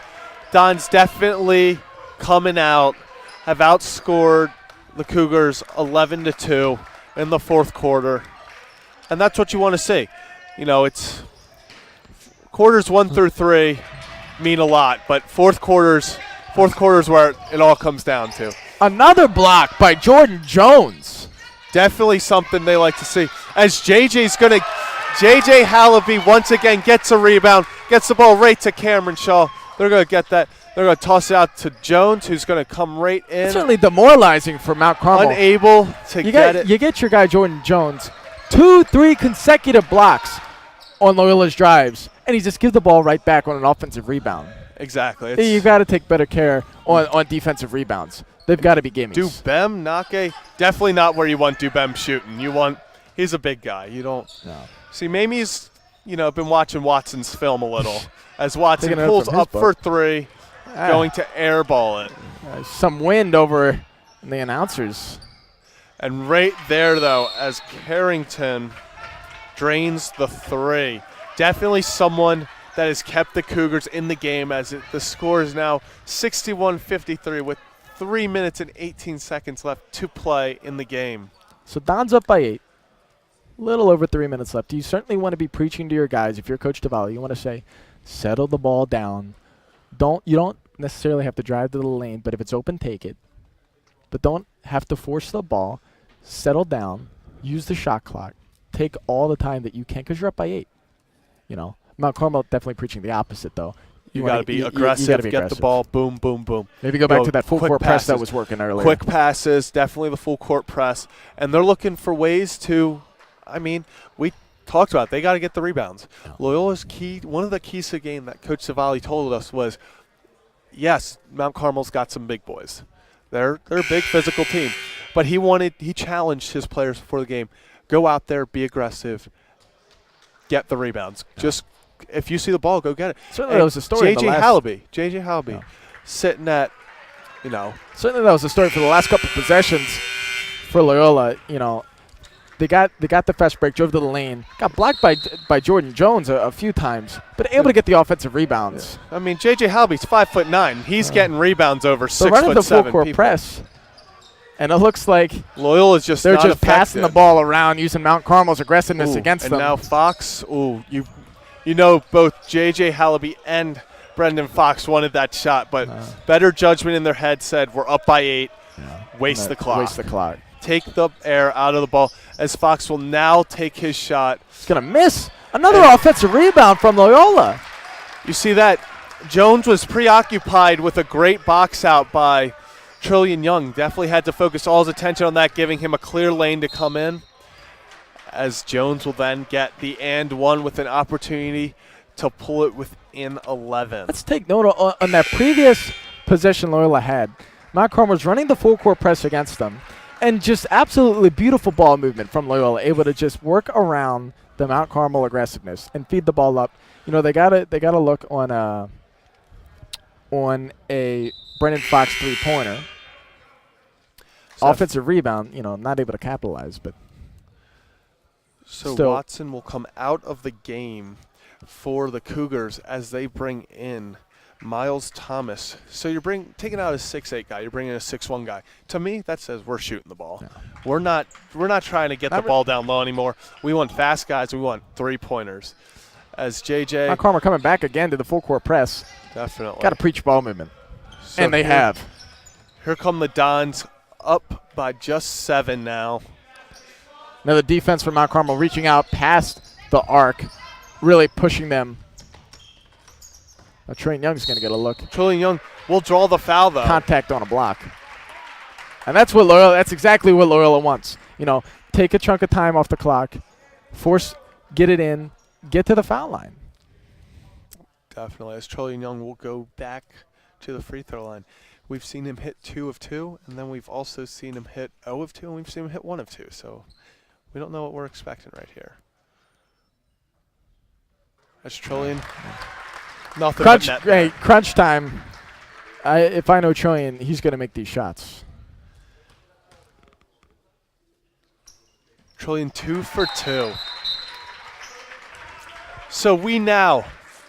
Don's definitely coming out, have outscored the Cougars 11-2 in the fourth quarter. And that's what you want to see. It's quarters 1 through 3 mean a lot, but fourth quarter's where it all comes down to. Another block by Jordan Jones. Definitely something they like to see. As JJ Hallaby once again gets a rebound, gets the ball right to Cameron Shaw. They're going to get that. They're going to toss it out to Jones, who's going to come right in. It's certainly demoralizing for Mount Carmel. Unable to get it. You get your guy Jordan Jones 2-3 consecutive blocks on Loyola's drives, and he just gives the ball right back on an offensive rebound. Exactly. You've got to take better care on defensive rebounds. They've got to be gimmies. Dubemnake, definitely not where you want Dubem shooting. He's a big guy. You don't. No. See, Mamie's, been watching Watson's film a little. As Watson pulls up for 3, going to airball it. Some wind over the announcers. And right there, though, as Carrington drains the 3. Definitely someone that has kept the Cougars in the game, as the score is now 61-53 with 3 minutes and 18 seconds left to play in the game. So Don's up by 8. Little over 3 minutes left. You certainly want to be preaching to your guys. If you're Coach Tavalli, you want to say, settle the ball down. You don't necessarily have to drive to the lane, but if it's open, take it. But don't have to force the ball. Settle down. Use the shot clock. Take all the time that you can because you're up by 8. Mount Carmel definitely preaching the opposite, though. You got to be aggressive, get the ball, boom, boom, boom. Maybe go back to that full court press that was working earlier. Quick passes, definitely the full court press. And they're looking for ways to, we talked about it. They got to get the rebounds. Yeah. Loyola's key, one of the keys to the game that Coach Tavalli told us was, yes, Mount Carmel's got some big boys. They're a big physical team. But he challenged his players before the game. Go out there, be aggressive, get the rebounds. Yeah. Just if you see the ball, go get it. Certainly that was the story. JJ Hallaby, yeah. Sitting at, Certainly that was the story for the last couple of possessions for Loyola. They got the fast break, drove to the lane, got blocked by Jordan Jones a few times, but able to get the offensive rebounds. Yeah. JJ Hallaby's 5'9". He's getting rebounds over 6'7" people. They're running the full court press, and it looks like Loyola's just they're not just effective. passing the ball around using Mount Carmel's aggressiveness against them. And now Fox, both JJ Hallaby and Brendan Fox wanted that shot, but better judgment in their head said, we're up by 8, waste the clock. Take the air out of the ball, as Fox will now take his shot. He's going to miss. Another offensive rebound from Loyola. You see that? Jones was preoccupied with a great box out by Trillion Young. Definitely had to focus all his attention on that, giving him a clear lane to come in. As Jones will then get the and one with an opportunity to pull it within 11. Let's take note on that previous possession Loyola had. Mount Carmel was running the full court press against them. And just absolutely beautiful ball movement from Loyola, able to just work around the Mount Carmel aggressiveness and feed the ball up. They gotta look on a Brendan Fox 3-pointer. So offensive rebound, not able to capitalize, but so still. Watson will come out of the game for the Cougars as they bring in Miles Thomas. So you're taking out a 6'8" guy, you're bringing in a 6'1" guy. To me, that says we're shooting the ball. Yeah. We're not trying to get the ball down low anymore. We want fast guys. We want 3-pointers. As JJ. Mount Carmel coming back again to the full court press. Definitely. Got to preach ball movement. So and they have. Here come the Dons, up by just 7 now. Another defense from Mount Carmel reaching out past the arc, really pushing them Trillion Young's going to get a look. Trillion Young will draw the foul, though. Contact on a block. And that's what Loyola, that's exactly what Loyola wants. You know, take a chunk of time off the clock, get it in, get to the foul line. Definitely, as Trillion Young will go back to the free throw line. We've seen him hit 2 of 2, and then we've also seen him hit 0 of 2, and we've seen him hit 1 of 2. So we don't know what we're expecting right here. That's Trillion. Nothing Crunch, but net. hey, crunch time. If I know Trillion, he's going to make these shots. Trillion 2 for 2. So we now,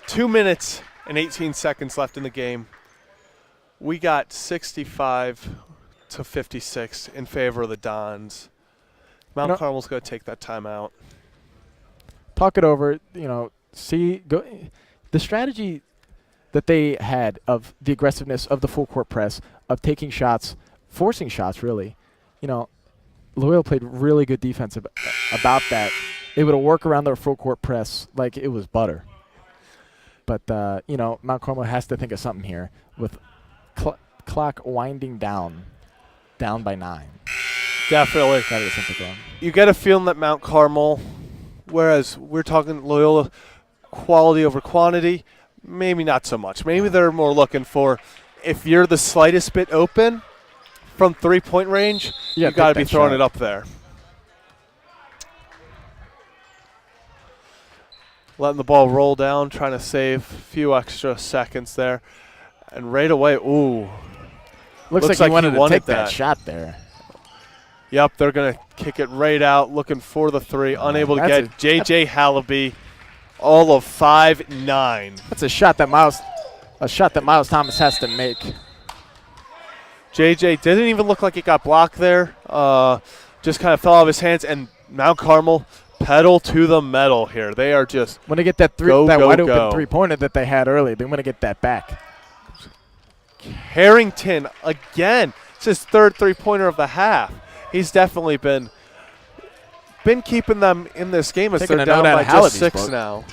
2 minutes and 18 seconds left in the game. We got 65 to 56 in favor of the Dons. Mount Carmel's going to take that timeout. Talk it over, you know, the strategy that they had of the aggressiveness of the full court press, of taking shots, forcing shots really. You know, Loyola played really good defense about that. They would work around their full court press like it was butter. But, you know, Mount Carmel has to think of something here with clock winding down by 9. Definitely. That is something wrong. You get a feeling that Mount Carmel, whereas we're talking Loyola quality over quantity, maybe not so much. Maybe they're more looking for, if you're the slightest bit open from 3-point range, you got to be throwing it up there. Letting the ball roll down, trying to save a few extra seconds there. And right away, ooh. Looks like he wanted to take that shot there. Yep, they're going to kick it right out, looking for the 3. Unable to get J.J. Hallaby, all of 5'9". That's a shot that Miles Thomas has to make. J.J. didn't even look like it got blocked there. Just kind of fell out of his hands, and Mount Carmel pedal to the metal here. They are just want to get that wide open three-pointer that they had earlier. They want to get that back. Harrington again. It's his 3rd three-pointer of the half. He's definitely been keeping them in this game as they're down by just 6 now.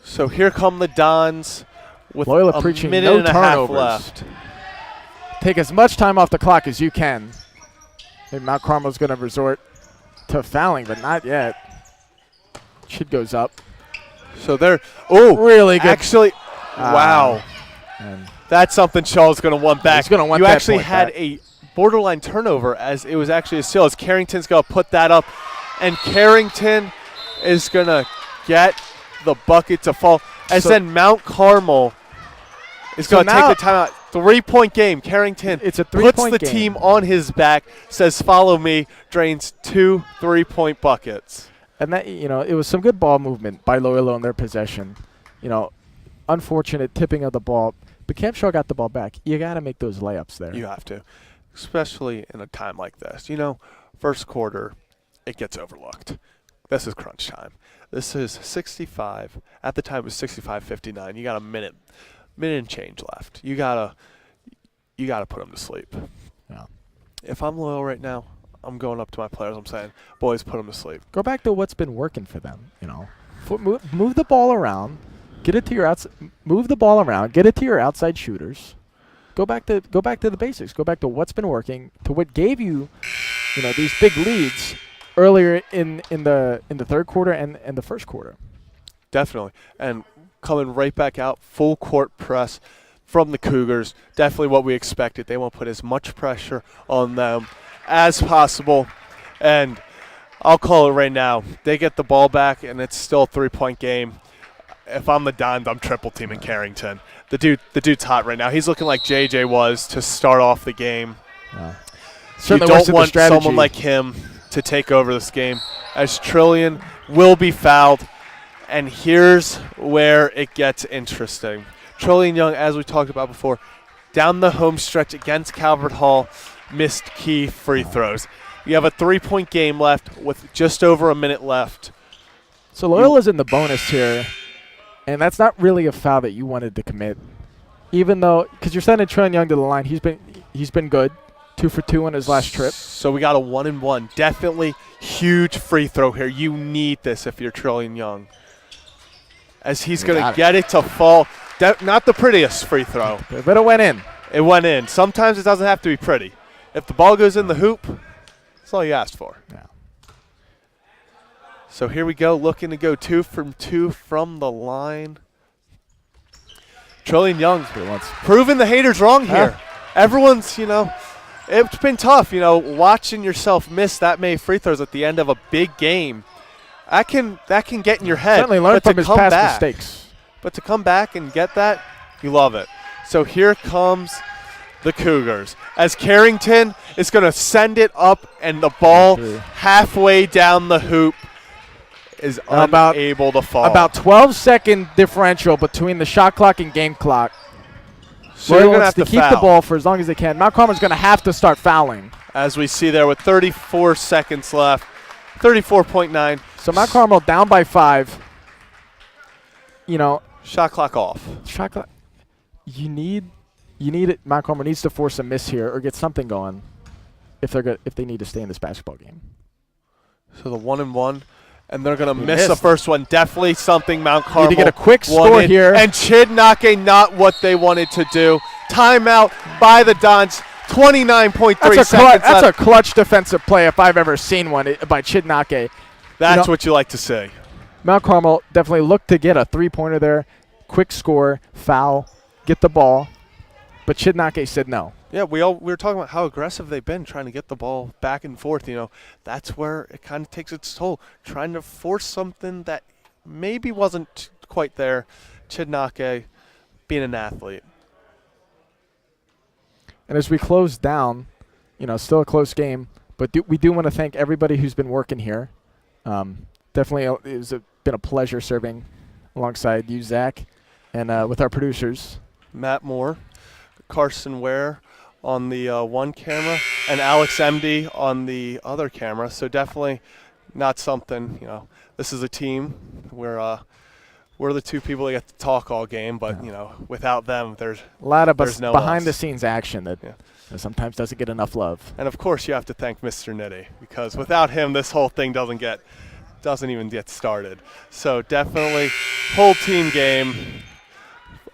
So here come the Dons with Loyola a preaching minute no and a half turnovers. left. Take as much time off the clock as you can. Maybe Mount Carmel's going to resort to fouling, but not yet. Shit goes up. So they're really good. Actually, wow. That's something Shaw's going to want back. You actually had a borderline turnover as it was actually a steal. As Carrington's going to put that up, and Carrington is going to get the bucket to fall. As then Mount Carmel is going to take the timeout. 3-point game. Carrington puts the team on his back, says, "Follow me," drains 2 3-point buckets. And that, you know, it was some good ball movement by Loyola on their possession. You know, unfortunate tipping of the ball. But Camp Shaw got the ball back. You got to make those layups there. You have to, especially in a time like this. You know, first quarter, it gets overlooked. This is crunch time. This is 65. At the time, it was 65-59. You got a minute and change left. You gotta put them to sleep. Yeah. If I'm Loyal right now, I'm going up to my players. I'm saying, boys, put them to sleep. Go back to what's been working for them. You know, move the ball around. Get it to your move the ball around. Get it to your outside shooters. Go back to the basics. Go back to what's been working, to what gave you, you know, these big leads earlier in the 3rd quarter and the 1st quarter. Definitely, and coming right back out, full court press from the Cougars. Definitely what we expected. They want to put as much pressure on them as possible, and I'll call it right now. They get the ball back, and it's still a 3-point game. If I'm the Dons, I'm triple teaming Carrington. The dude's hot right now. He's looking like JJ was to start off the game. Yeah. You don't want someone like him to take over this game, as Trillion will be fouled. And here's where it gets interesting. Trillion Young, as we talked about before, down the home stretch against Calvert Hall, missed key free throws. You have a 3-point game left with just over a minute left. So Loyola's in the bonus here. And that's not really a foul that you wanted to commit, even though, because you're sending Trillion Young to the line. He's been good, 2 for 2 on his last trip. So we got a 1-and-1. Definitely huge free throw here. You need this if you're Trillion Young. as he's going to get it to fall. Not the prettiest free throw. But it went in. It went in. Sometimes it doesn't have to be pretty. If the ball goes in the hoop, that's all you asked for. Yeah. So here we go, looking to go 2 from 2 from the line. Trillion Young proving the haters wrong here. Everyone's, it's been tough, watching yourself miss that many free throws at the end of a big game. That can get in your head. Certainly learn from his past mistakes. But to come back and get that, you love it. So here comes the Cougars as Carrington is going to send it up, and the ball halfway down the hoop is unable to fall. About 12-second differential between the shot clock and game clock. So you're going to have to keep the ball for as long as they can. Mount Carmel's going to have to start fouling. As we see there with 34 seconds left, 34.9. So Mount Carmel down by 5. Shot clock off. Shot clock. You need it. Mount Carmel needs to force a miss here or get something going if they need to stay in this basketball game. So the 1-and-1. And they're going to miss the first one. Definitely something Mount Carmel need to get a quick score here. And Chidnake not what they wanted to do. Timeout by the Dons. 29.3 seconds left. That's a clutch defensive play if I've ever seen one by Chidnake. That's what you like to see. Mount Carmel definitely looked to get a three-pointer there. Quick score, foul, get the ball. But Chidnake said no. Yeah, we were talking about how aggressive they've been trying to get the ball back and forth. That's where it kind of takes its toll, trying to force something that maybe wasn't quite there. Chidnake being an athlete. And as we close down, still a close game, but we do want to thank everybody who's been working here. Definitely it's been a pleasure serving alongside you, Zach, and with our producers. Matt Moore, Carson Ware on the one camera, and Alex MD on the other camera. So definitely not something, this is a team. We're the two people that get to talk all game, but, without them, there's a lot of no behind-the-scenes action that sometimes doesn't get enough love. And, of course, you have to thank Mr. Nitty, because without him, this whole thing doesn't even get started. So definitely whole team game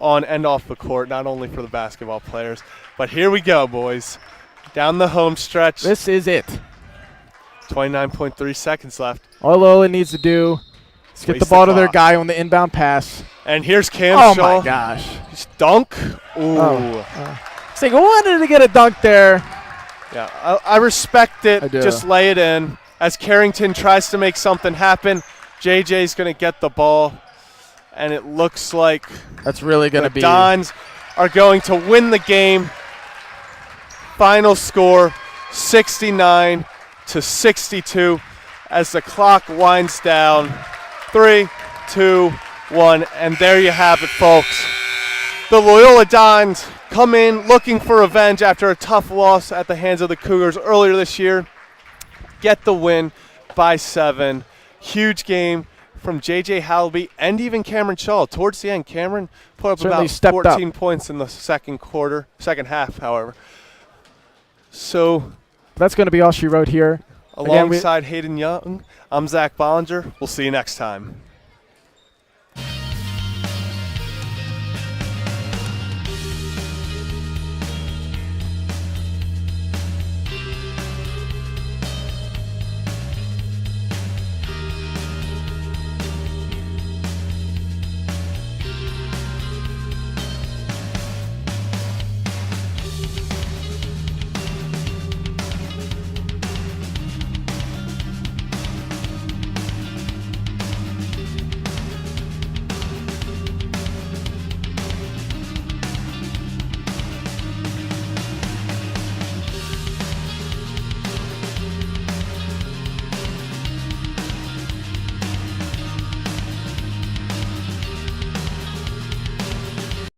on and off the court, not only for the basketball players. But here we go, boys. Down the home stretch. This is it. 29.3 seconds left. All Loyola needs to do is get the ball to their guy on the inbound pass. And here's Cam Shaw. Oh, my gosh. Dunk. Ooh. Saying, wanted to get a dunk there. Yeah, I respect it. I do. Just lay it in. As Carrington tries to make something happen, JJ's going to get the ball. And it looks like that's really going to be. The Dons are going to win the game. Final score 69-62 as the clock winds down. 3, 2, 1, and there you have it, folks. The Loyola Dons come in looking for revenge after a tough loss at the hands of the Cougars earlier this year. Get the win by 7. Huge game from J.J. Hallaby and even Cameron Shaw. Towards the end, Cameron put up certainly about 14 points in the second half, however. So that's going to be all she wrote here. Alongside Hayden Young, I'm Zach Bollinger. We'll see you next time.